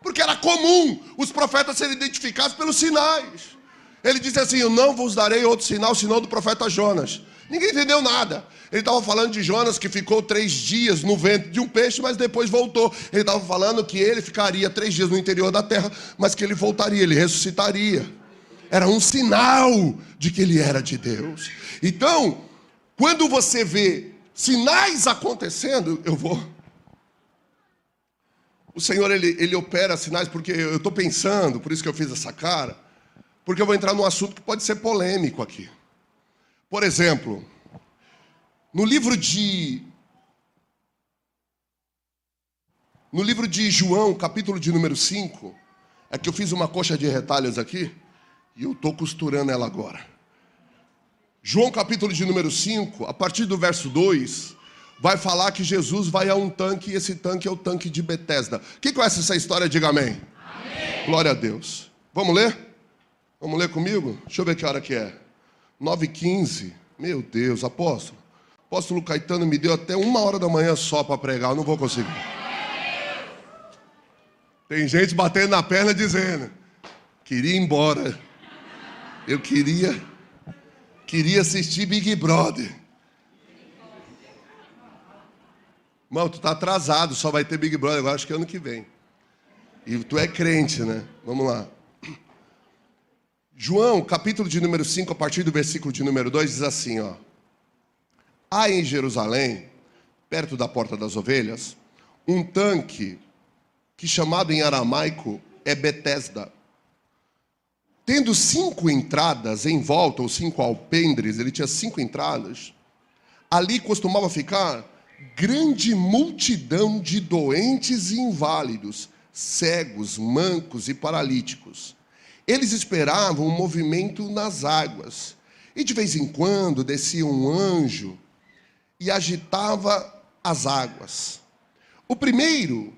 Speaker 1: Porque era comum os profetas serem identificados pelos sinais. Ele disse assim: eu não vos darei outro sinal senão do profeta Jonas. Ninguém entendeu nada. Ele estava falando de Jonas, que ficou 3 dias no ventre de um peixe, mas depois voltou. Ele estava falando que ele ficaria 3 dias no interior da terra, mas que ele voltaria, ele ressuscitaria. Era um sinal de que ele era de Deus. Então, quando você vê sinais acontecendo, o Senhor, ele opera sinais, porque eu estou pensando, por isso que eu fiz essa cara, porque eu vou entrar num assunto que pode ser polêmico aqui. Por exemplo, no livro de João, capítulo de número 5, é que eu fiz uma coxa de retalhos aqui, e eu estou costurando ela agora. João, capítulo de número 5, a partir do verso 2, vai falar que Jesus vai a um tanque, e esse tanque é o tanque de Betesda. Quem conhece essa história, diga amém. Amém. Glória a Deus. Vamos ler? Vamos ler comigo? Deixa eu ver que hora que é. 9h15. Meu Deus, apóstolo. Apóstolo Caetano me deu até 1h da manhã só para pregar, eu não vou conseguir. Tem gente batendo na perna dizendo: queria ir embora. Eu queria assistir Big Brother. Irmão, tu tá atrasado, só vai ter Big Brother agora, acho que é ano que vem. E tu é crente, né? Vamos lá. João, capítulo de número 5, a partir do versículo de número 2, diz assim, ó. Há em Jerusalém, perto da porta das ovelhas, um tanque que chamado em aramaico é Betesda. Tendo 5 entradas em volta, ou 5 alpendres, ele tinha 5 entradas, ali costumava ficar grande multidão de doentes e inválidos, cegos, mancos e paralíticos. Eles esperavam um movimento nas águas, e de vez em quando descia um anjo e agitava as águas. O primeiro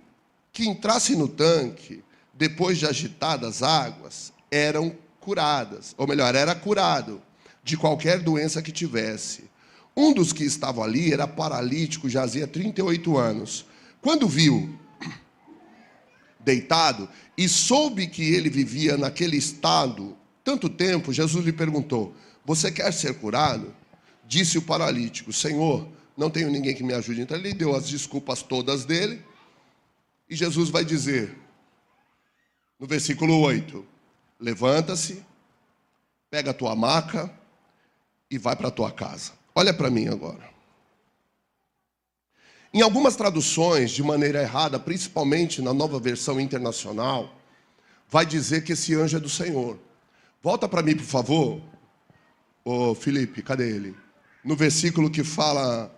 Speaker 1: que entrasse no tanque, depois de agitadas as águas, eram curadas, ou melhor, era curado de qualquer doença que tivesse. Um dos que estavam ali era paralítico, jazia 38 anos. Quando viu deitado e soube que ele vivia naquele estado tanto tempo, Jesus lhe perguntou: você quer ser curado? Disse o paralítico: Senhor, não tenho ninguém que me ajude. Então ele deu as desculpas todas dele, e Jesus vai dizer, no versículo 8, levanta-se, pega a tua maca e vai para a tua casa. Olha para mim agora. Em algumas traduções, de maneira errada, principalmente na Nova Versão Internacional, vai dizer que esse anjo é do Senhor. Volta para mim, por favor. Ô Felipe, cadê ele? No versículo que fala...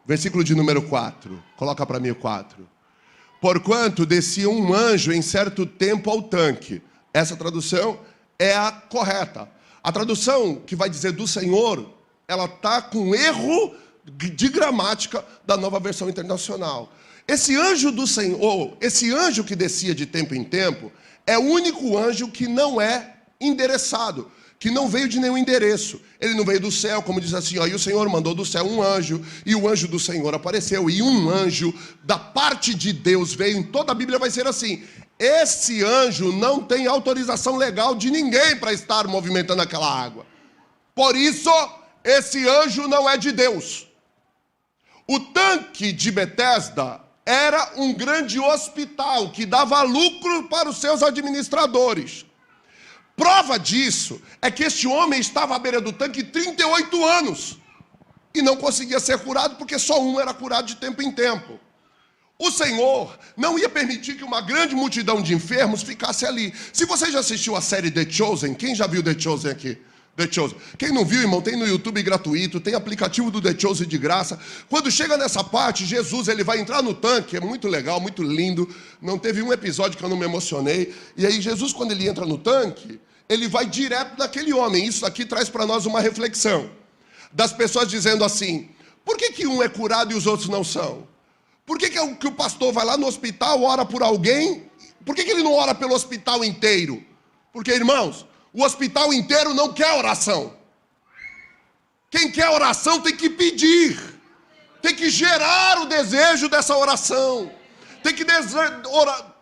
Speaker 1: versículo de número 4. Coloca para mim o 4. Porquanto descia um anjo em certo tempo ao tanque. Essa tradução é a correta. A tradução que vai dizer do Senhor, ela está com erro de gramática da Nova Versão Internacional. Esse anjo do Senhor, esse anjo que descia de tempo em tempo, é o único anjo que não é endereçado, que não veio de nenhum endereço. Ele não veio do céu, como diz assim, ó, e o Senhor mandou do céu um anjo, e o anjo do Senhor apareceu, e um anjo da parte de Deus veio. Em toda a Bíblia vai ser assim. Esse anjo não tem autorização legal de ninguém para estar movimentando aquela água. Por isso, esse anjo não é de Deus. O tanque de Betesda era um grande hospital que dava lucro para os seus administradores. Prova disso é que este homem estava à beira do tanque 38 anos e não conseguia ser curado porque só um era curado de tempo em tempo. O Senhor não ia permitir que uma grande multidão de enfermos ficasse ali. Se você já assistiu a série The Chosen, quem já viu The Chosen aqui? The Chosen. Quem não viu, irmão, tem no YouTube gratuito, tem aplicativo do The Chosen de graça. Quando chega nessa parte, Jesus ele vai entrar no tanque, é muito legal, muito lindo. Não teve um episódio que eu não me emocionei. E aí Jesus, quando ele entra no tanque, ele vai direto naquele homem. Isso aqui traz para nós uma reflexão. Das pessoas dizendo assim, por que um é curado e os outros não são? Por que o pastor vai lá no hospital, ora por alguém? Por que ele não ora pelo hospital inteiro? Porque, irmãos, o hospital inteiro não quer oração. Quem quer oração tem que pedir. Tem que gerar o desejo dessa oração. Tem que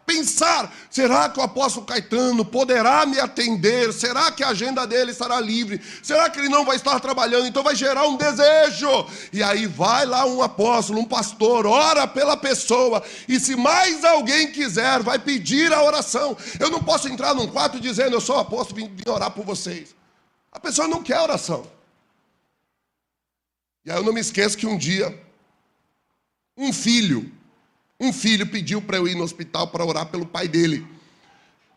Speaker 1: pensar, será que o apóstolo Caetano poderá me atender? Será que a agenda dele estará livre? Será que ele não vai estar trabalhando? Então vai gerar um desejo. E aí vai lá um apóstolo, um pastor, ora pela pessoa. E se mais alguém quiser, vai pedir a oração. Eu não posso entrar num quarto dizendo, eu sou apóstolo, vim orar por vocês. A pessoa não quer oração. E aí eu não me esqueço que um dia, um filho pediu para eu ir no hospital para orar pelo pai dele,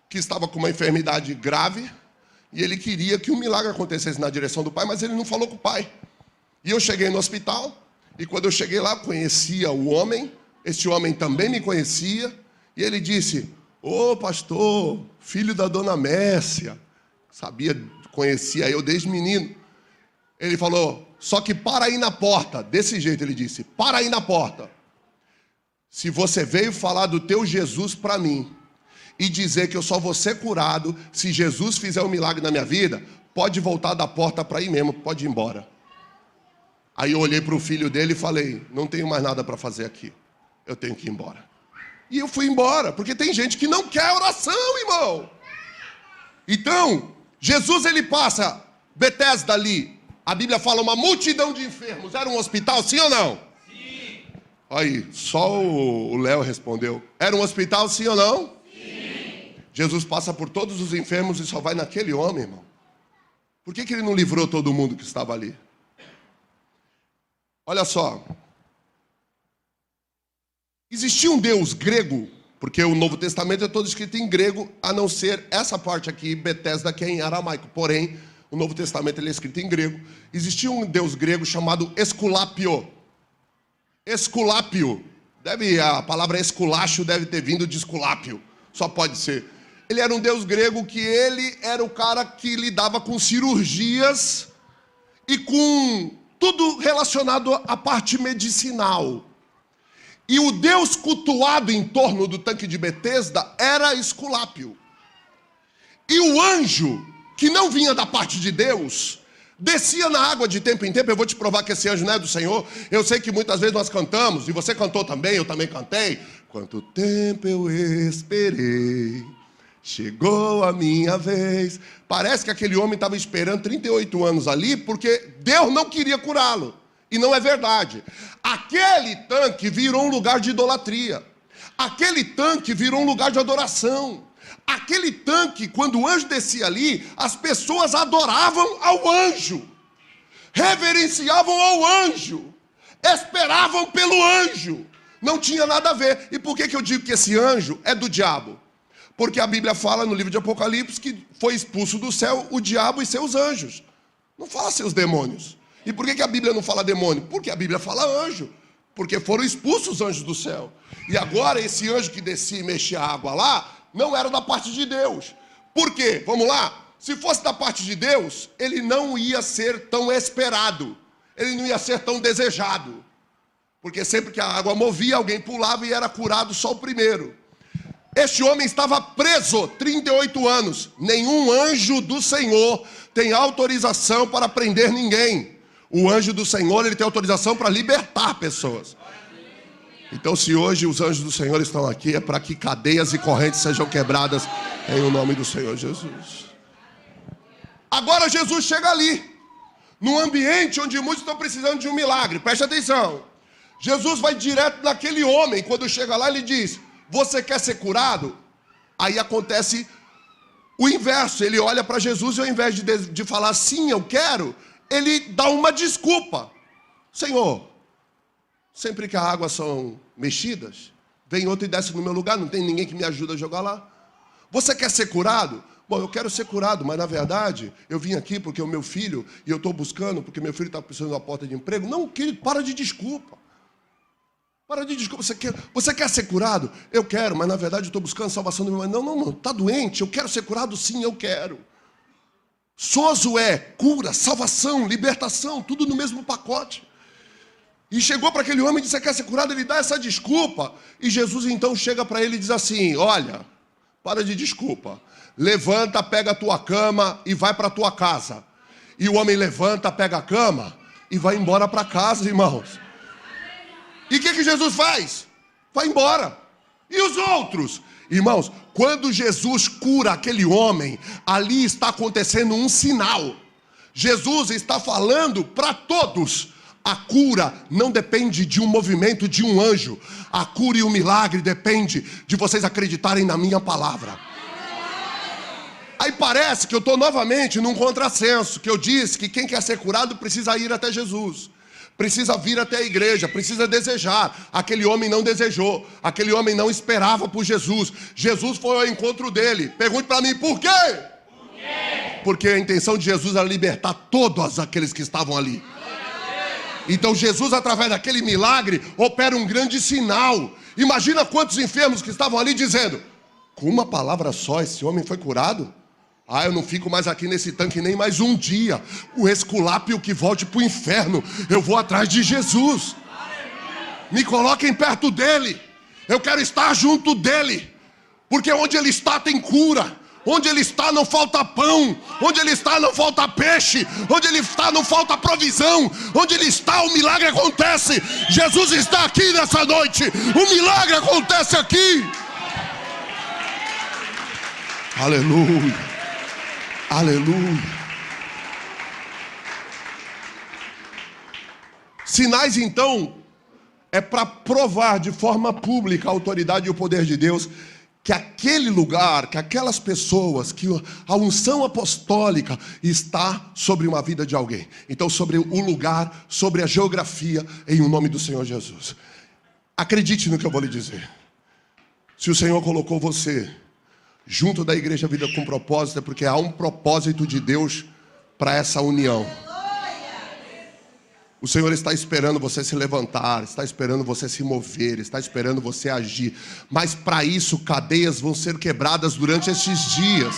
Speaker 1: que estava com uma enfermidade grave, e ele queria que um milagre acontecesse na direção do pai, mas ele não falou com o pai. E eu cheguei no hospital, e quando eu cheguei lá, conhecia o homem, esse homem também me conhecia, e ele disse, ô pastor, filho da dona Mércia, conhecia eu desde menino. Ele falou, só que para aí na porta, desse jeito ele disse, para aí na porta. Se você veio falar do teu Jesus para mim e dizer que eu só vou ser curado se Jesus fizer um milagre na minha vida, pode voltar da porta para ir mesmo, pode ir embora. Aí eu olhei para o filho dele e falei, não tenho mais nada para fazer aqui, eu tenho que ir embora. E eu fui embora, porque tem gente que não quer oração, irmão. Então, Jesus ele passa, Betesda ali, a Bíblia fala uma multidão de enfermos, era um hospital, sim ou não? Aí, só o Léo respondeu. Era um hospital, sim ou não? Sim. Jesus passa por todos os enfermos e só vai naquele homem, irmão. Por que ele não livrou todo mundo que estava ali? Olha só. Existia um Deus grego, porque o Novo Testamento é todo escrito em grego, a não ser essa parte aqui, Betesda, que é em aramaico. Porém, o Novo Testamento ele é escrito em grego. Existia um Deus grego chamado Esculápio. Esculápio, a palavra esculacho deve ter vindo de esculápio, só pode ser. Ele era um deus grego que ele era o cara que lidava com cirurgias e com tudo relacionado à parte medicinal. E o deus cultuado em torno do tanque de Betesda era Esculápio. E o anjo, que não vinha da parte de Deus, descia na água de tempo em tempo. Eu vou te provar que esse anjo não é do Senhor. Eu sei que muitas vezes nós cantamos, e você cantou também, eu também cantei. Quanto tempo eu esperei, chegou a minha vez. Parece que aquele homem estava esperando 38 anos ali, porque Deus não queria curá-lo. E não é verdade. Aquele tanque virou um lugar de idolatria. Aquele tanque virou um lugar de adoração. Aquele tanque, quando o anjo descia ali, as pessoas adoravam ao anjo, reverenciavam ao anjo, esperavam pelo anjo. Não tinha nada a ver. E por que eu digo que esse anjo é do diabo? Porque a Bíblia fala no livro de Apocalipse que foi expulso do céu o diabo e seus anjos. Não fala seus demônios. E por que a Bíblia não fala demônio? Porque a Bíblia fala anjo. Porque foram expulsos os anjos do céu. E agora esse anjo que descia e mexia a água lá, não era da parte de Deus. Por quê? Vamos lá? Se fosse da parte de Deus, ele não ia ser tão esperado. Ele não ia ser tão desejado. Porque sempre que a água movia, alguém pulava e era curado só o primeiro. Este homem estava preso 38 anos. Nenhum anjo do Senhor tem autorização para prender ninguém. O anjo do Senhor, ele tem autorização para libertar pessoas. Então, se hoje os anjos do Senhor estão aqui, é para que cadeias e correntes sejam quebradas em o nome do Senhor Jesus. Agora Jesus chega ali, num ambiente onde muitos estão precisando de um milagre. Preste atenção. Jesus vai direto naquele homem. Quando chega lá, ele diz, você quer ser curado? Aí acontece o inverso. Ele olha para Jesus e ao invés de falar sim, eu quero, ele dá uma desculpa. Senhor, sempre que as águas são mexidas, Vem outro e desce no meu lugar, não tem ninguém que me ajude a jogar lá. Você quer ser curado? Bom, eu quero ser curado, mas na verdade, eu vim aqui porque o meu filho, e eu estou buscando, porque meu filho está precisando de uma porta de emprego. Não, querido, para de desculpa. Para de desculpa. Você quer ser curado? Eu quero, mas na verdade eu estou buscando salvação do meu irmão. Não, está doente, eu quero ser curado? Sim, eu quero. Sozo é cura, salvação, libertação, tudo no mesmo pacote. E chegou para aquele homem e disse: você quer ser curado? Ele dá essa desculpa. E Jesus então chega para ele e diz assim: olha, para de desculpa. Levanta, pega a tua cama e vai para a tua casa. E o homem levanta, pega a cama e vai embora para casa, irmãos. E o que Jesus faz? Vai embora. E os outros? Irmãos, quando Jesus cura aquele homem, ali está acontecendo um sinal. Jesus está falando para todos. A cura não depende de um movimento de um anjo. A cura e o milagre depende de vocês acreditarem na minha palavra. Aí parece que eu estou novamente num contrassenso, que eu disse que quem quer ser curado precisa ir até Jesus. Precisa vir até a igreja, precisa desejar. Aquele homem não desejou, aquele homem não esperava por Jesus. Jesus foi ao encontro dele. Pergunte para mim, por quê? Por quê? Porque a intenção de Jesus era libertar todos aqueles que estavam ali. Então Jesus, através daquele milagre, opera um grande sinal. Imagina quantos enfermos que estavam ali dizendo: com uma palavra só esse homem foi curado? Ah, eu não fico mais aqui nesse tanque nem mais um dia. O esculápio que volte para o inferno. Eu vou atrás de Jesus. Me coloquem perto dele. Eu quero estar junto dele. Porque onde ele está tem cura. Onde ele está não falta pão. Onde ele está não falta peixe. Onde ele está não falta provisão. Onde ele está o milagre acontece. Jesus está aqui nessa noite. O milagre acontece aqui. Aleluia. Aleluia. Sinais, então, é para provar de forma pública a autoridade e o poder de Deus, que aquele lugar, que aquelas pessoas, que a unção apostólica está sobre uma vida de alguém. Então, sobre o lugar, sobre a geografia, em o nome do Senhor Jesus. Acredite no que eu vou lhe dizer. Se o Senhor colocou você junto da Igreja Vida com Propósito, é porque há um propósito de Deus para essa união. O Senhor está esperando você se levantar, está esperando você se mover, está esperando você agir. Mas para isso, cadeias vão ser quebradas durante estes dias.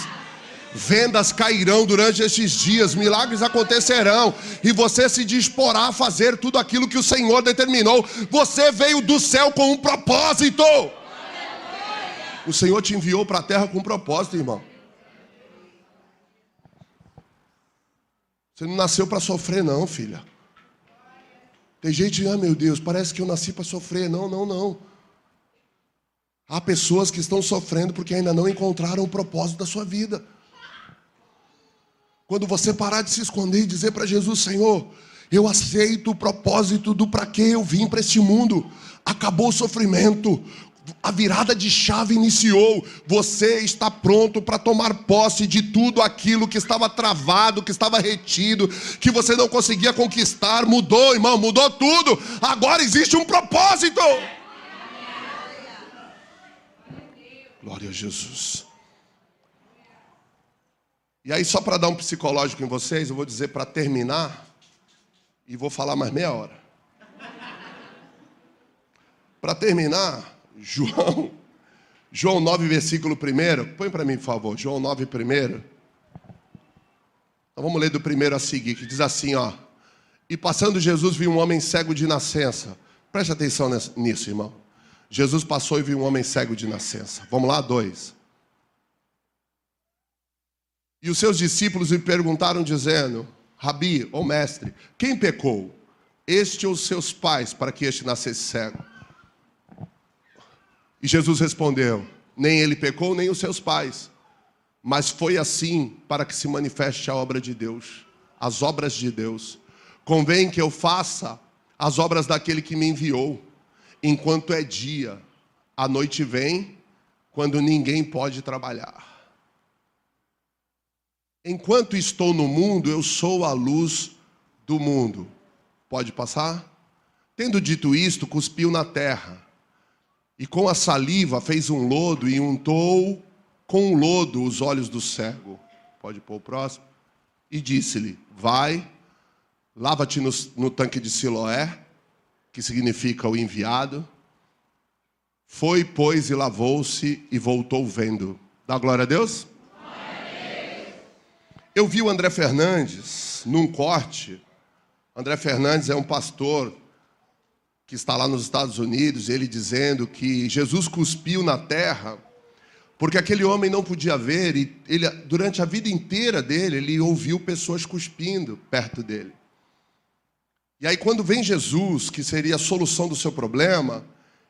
Speaker 1: Vendas cairão durante estes dias, milagres acontecerão. E você se disporá a fazer tudo aquilo que o Senhor determinou. Você veio do céu com um propósito. O Senhor te enviou para a terra com um propósito, irmão. Você não nasceu para sofrer, não, filha. Tem gente, meu Deus, parece que eu nasci para sofrer. Não, não, não. Há pessoas que estão sofrendo porque ainda não encontraram o propósito da sua vida. Quando você parar de se esconder e dizer para Jesus: Senhor, eu aceito o propósito do para que eu vim para este mundo. Acabou o sofrimento. A virada de chave iniciou. Você está pronto para tomar posse de tudo aquilo que estava travado, que estava retido, que você não conseguia conquistar. Mudou, irmão, mudou tudo. Agora existe um propósito. Glória a Jesus. E aí, só para dar um psicológico em vocês, eu vou dizer para terminar, e vou falar mais meia hora. Para terminar, João 9, versículo 1. Põe para mim, por favor. João 9, 1. Então vamos ler do primeiro a seguir, que diz assim, ó. E passando Jesus viu um homem cego de nascença. Preste atenção nisso, irmão. Jesus passou e viu um homem cego de nascença. Vamos lá, 2. E os seus discípulos lhe perguntaram, dizendo: Rabi, ou mestre, quem pecou? Este ou seus pais, para que este nascesse cego? E Jesus respondeu: nem ele pecou, nem os seus pais. Mas foi assim para que se manifeste a obra de Deus, as obras de Deus. Convém que eu faça as obras daquele que me enviou. Enquanto é dia, a noite vem, quando ninguém pode trabalhar. Enquanto estou no mundo, eu sou a luz do mundo. Pode passar? Tendo dito isto, cuspiu na terra. E com a saliva fez um lodo e untou com o lodo os olhos do cego. Pode pôr o próximo. E disse-lhe, vai, lava-te no tanque de Siloé, que significa o enviado. Foi, pois, e lavou-se e voltou vendo. Dá glória a Deus? Eu vi o André Fernandes num corte. André Fernandes é um pastor que está lá nos Estados Unidos, ele dizendo que Jesus cuspiu na terra porque aquele homem não podia ver e ele, durante a vida inteira dele, ele ouviu pessoas cuspindo perto dele. E aí quando vem Jesus, que seria a solução do seu problema,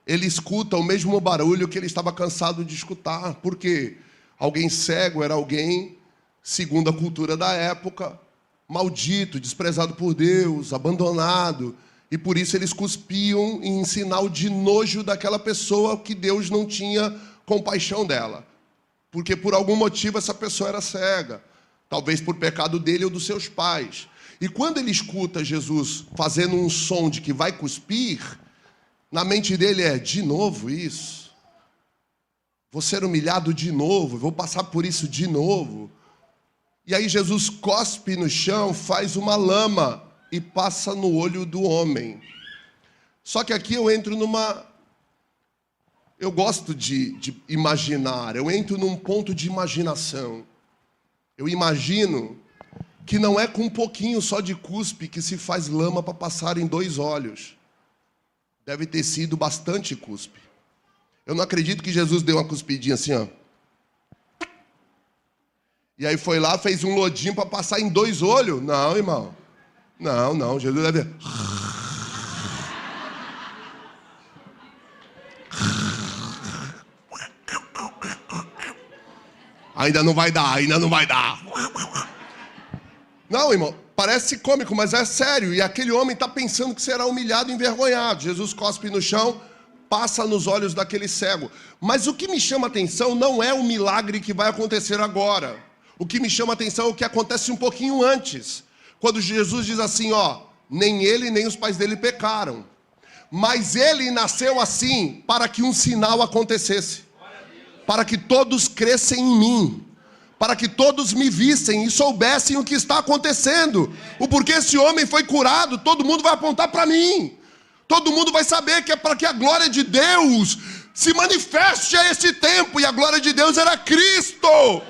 Speaker 1: ele escuta o mesmo barulho que ele estava cansado de escutar, porque alguém cego era alguém, segundo a cultura da época, maldito, desprezado por Deus, abandonado, e por isso eles cuspiam em sinal de nojo daquela pessoa que Deus não tinha compaixão dela, porque por algum motivo essa pessoa era cega, talvez por pecado dele ou dos seus pais. E quando ele escuta Jesus fazendo um som de que vai cuspir, na mente dele é, de novo isso? Vou ser humilhado de novo, vou passar por isso de novo. E aí Jesus cospe no chão, faz uma lama e passa no olho do homem. Só que aqui eu entro numa... Eu gosto de imaginar, eu entro num ponto de imaginação. Eu imagino que não é com um pouquinho só de cuspe que se faz lama para passar em 2 olhos. Deve ter sido bastante cuspe. Eu não acredito que Jesus deu uma cuspidinha assim, ó. E aí foi lá, fez um lodinho para passar em 2 olhos. Não, irmão. Não. Jesus deve... Ainda não vai dar. Não, irmão, parece cômico, mas é sério. E aquele homem está pensando que será humilhado e envergonhado. Jesus cospe no chão, passa nos olhos daquele cego. Mas o que me chama a atenção não é o milagre que vai acontecer agora. O que me chama a atenção é o que acontece um pouquinho antes. Quando Jesus diz assim, ó, nem ele nem os pais dele pecaram. Mas ele nasceu assim para que um sinal acontecesse. Para que todos crescem em mim. Para que todos me vissem e soubessem o que está acontecendo. O porquê esse homem foi curado, todo mundo vai apontar para mim. Todo mundo vai saber que é para que a glória de Deus se manifeste a esse tempo. E a glória de Deus era Cristo.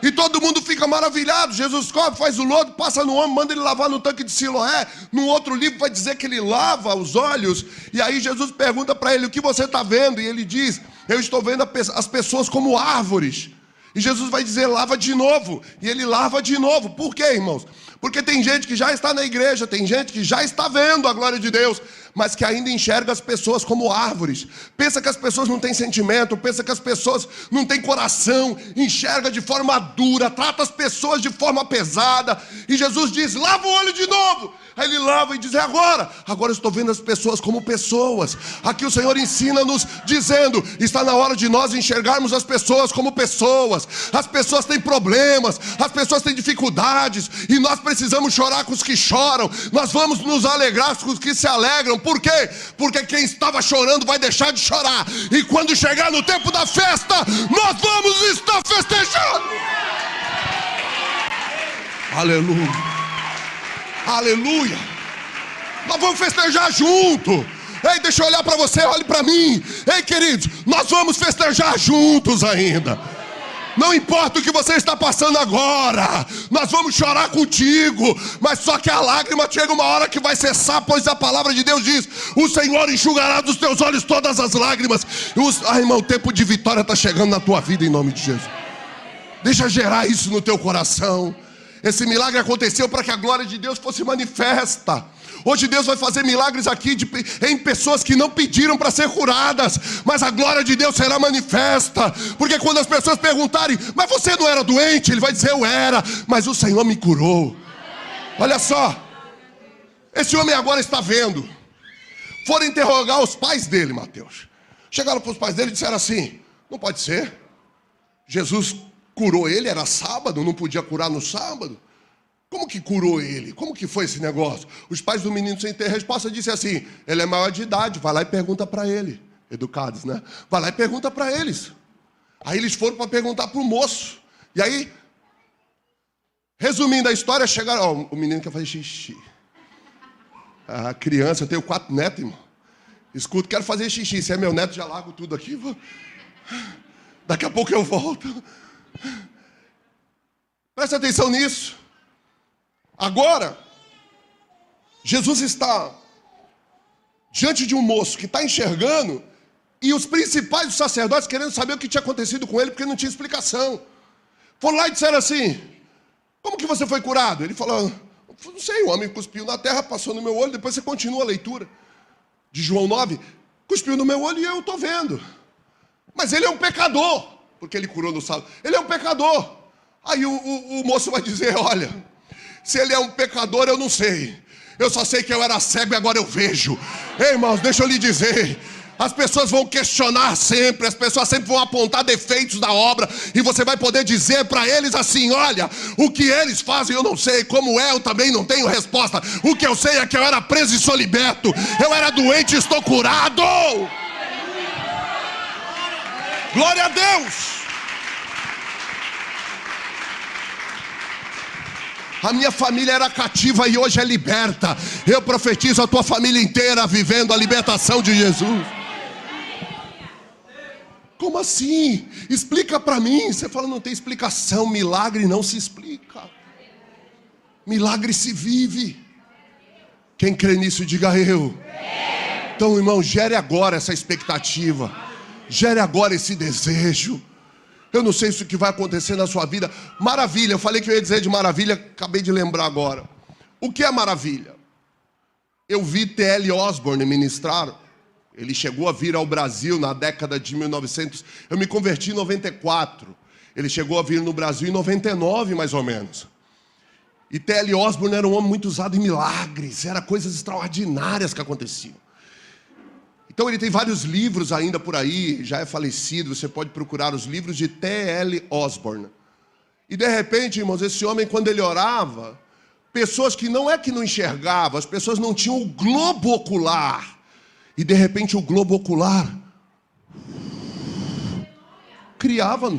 Speaker 1: E todo mundo fica maravilhado. Jesus faz o lodo, passa no homem, manda ele lavar no tanque de Siloé. Num outro livro vai dizer que ele lava os olhos. E aí Jesus pergunta para ele, o que você está vendo? E ele diz, eu estou vendo as pessoas como árvores. E Jesus vai dizer, lava de novo. E ele lava de novo. Por quê, irmãos? Porque tem gente que já está na igreja, tem gente que já está vendo a glória de Deus, mas que ainda enxerga as pessoas como árvores. Pensa que as pessoas não têm sentimento, pensa que as pessoas não têm coração, enxerga de forma dura, trata as pessoas de forma pesada. E Jesus diz, lava o olho de novo. Aí ele lava e diz, agora eu estou vendo as pessoas como pessoas. Aqui o Senhor ensina-nos dizendo, está na hora de nós enxergarmos as pessoas como pessoas. As pessoas têm problemas, as pessoas têm dificuldades, e nós precisamos chorar com os que choram, nós vamos nos alegrar com os que se alegram. Por quê? Porque quem estava chorando vai deixar de chorar, e quando chegar no tempo da festa, nós vamos estar festejando. Aleluia. Aleluia. Nós vamos festejar junto. Ei, deixa eu olhar para você, olhe para mim. Ei, queridos, nós vamos festejar juntos ainda. Não importa o que você está passando agora, nós vamos chorar contigo. Mas só que a lágrima chega uma hora que vai cessar, pois a palavra de Deus diz, o Senhor enxugará dos teus olhos todas as lágrimas. Irmão, o tempo de vitória está chegando na tua vida em nome de Jesus. Deixa gerar isso no teu coração. Esse milagre aconteceu para que a glória de Deus fosse manifesta. Hoje Deus vai fazer milagres aqui em pessoas que não pediram para ser curadas, mas a glória de Deus será manifesta. Porque quando as pessoas perguntarem, mas você não era doente? Ele vai dizer, eu era, mas o Senhor me curou. Olha só, esse homem agora está vendo. Foram interrogar os pais dele, Mateus. Chegaram para os pais dele e disseram assim, não pode ser. Jesus curou ele, era sábado, não podia curar no sábado. Como que curou ele? Como que foi esse negócio? Os pais do menino, sem ter resposta, disseram assim, ele é maior de idade, vai lá e pergunta para ele. educados, né? Vai lá e pergunta para eles. Aí eles foram para perguntar para o moço. E aí, resumindo a história, chegaram... Ó, o menino quer fazer xixi. A criança, eu tenho 4 netos, irmão. Escuto, quero fazer xixi. Se é meu neto, já largo tudo aqui. Daqui a pouco eu volto. Presta atenção nisso. Agora, Jesus está diante de um moço que está enxergando e os principais dos sacerdotes querendo saber o que tinha acontecido com ele, porque não tinha explicação. Foram lá e disseram assim: como que você foi curado? Ele falou: não sei, o homem cuspiu na terra, passou no meu olho. Depois você continua a leitura de João 9. Cuspiu no meu olho e eu estou vendo. Mas ele é um pecador, porque ele curou no sábado. Ele é um pecador. Aí o moço vai dizer: olha, se ele é um pecador, eu não sei. Eu só sei que eu era cego e agora eu vejo. Ei, irmãos, deixa eu lhe dizer. As pessoas vão questionar sempre, as pessoas sempre vão apontar defeitos da obra, e você vai poder dizer para eles assim: olha, o que eles fazem eu não sei, como é eu também não tenho resposta. O que eu sei é que eu era preso e sou liberto, eu era doente e estou curado. Glória a Deus. A minha família era cativa e hoje é liberta. Eu profetizo a tua família inteira vivendo a libertação de Jesus. Como assim? Explica para mim. Você fala: não tem explicação. Milagre não se explica. Milagre se vive. Quem crê nisso, diga eu. Então, irmão, gere agora essa expectativa. Gere agora esse desejo. Eu não sei isso que vai acontecer na sua vida. Maravilha, eu falei que eu ia dizer de maravilha, acabei de lembrar agora. O que é maravilha? Eu vi T.L. Osborne ministrar. Ele chegou a vir ao Brasil na década de 1900. Eu me converti em 94. Ele chegou a vir no Brasil em 99, mais ou menos. E T.L. Osborne era um homem muito usado em milagres. Eram coisas extraordinárias que aconteciam. Então ele tem vários livros ainda por aí, já é falecido, você pode procurar os livros de T.L. Osborne. E de repente, irmãos, esse homem, quando ele orava, pessoas que não é que não enxergavam, as pessoas não tinham o globo ocular. E de repente o globo ocular criava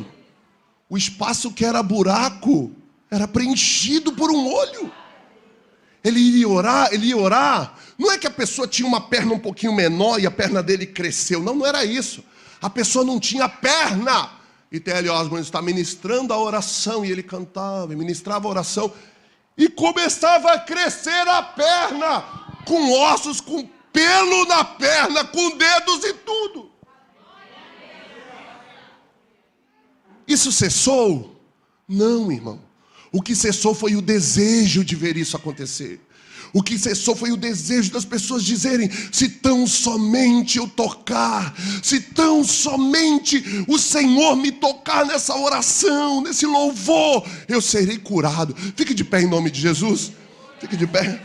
Speaker 1: o espaço que era buraco, era preenchido por um olho. Ele ia orar. Não é que a pessoa tinha uma perna um pouquinho menor e a perna dele cresceu. Não, não era isso. A pessoa não tinha perna. E T.L. Osborne está ministrando a oração. E ele cantava e ministrava a oração. E começava a crescer a perna. Com ossos, com pelo na perna, com dedos e tudo. Isso cessou? Não, irmão. O que cessou foi o desejo de ver isso acontecer. O que cessou foi o desejo das pessoas dizerem: se tão somente eu tocar, se tão somente o Senhor me tocar nessa oração, nesse louvor, eu serei curado. Fique de pé em nome de Jesus. Fique de pé.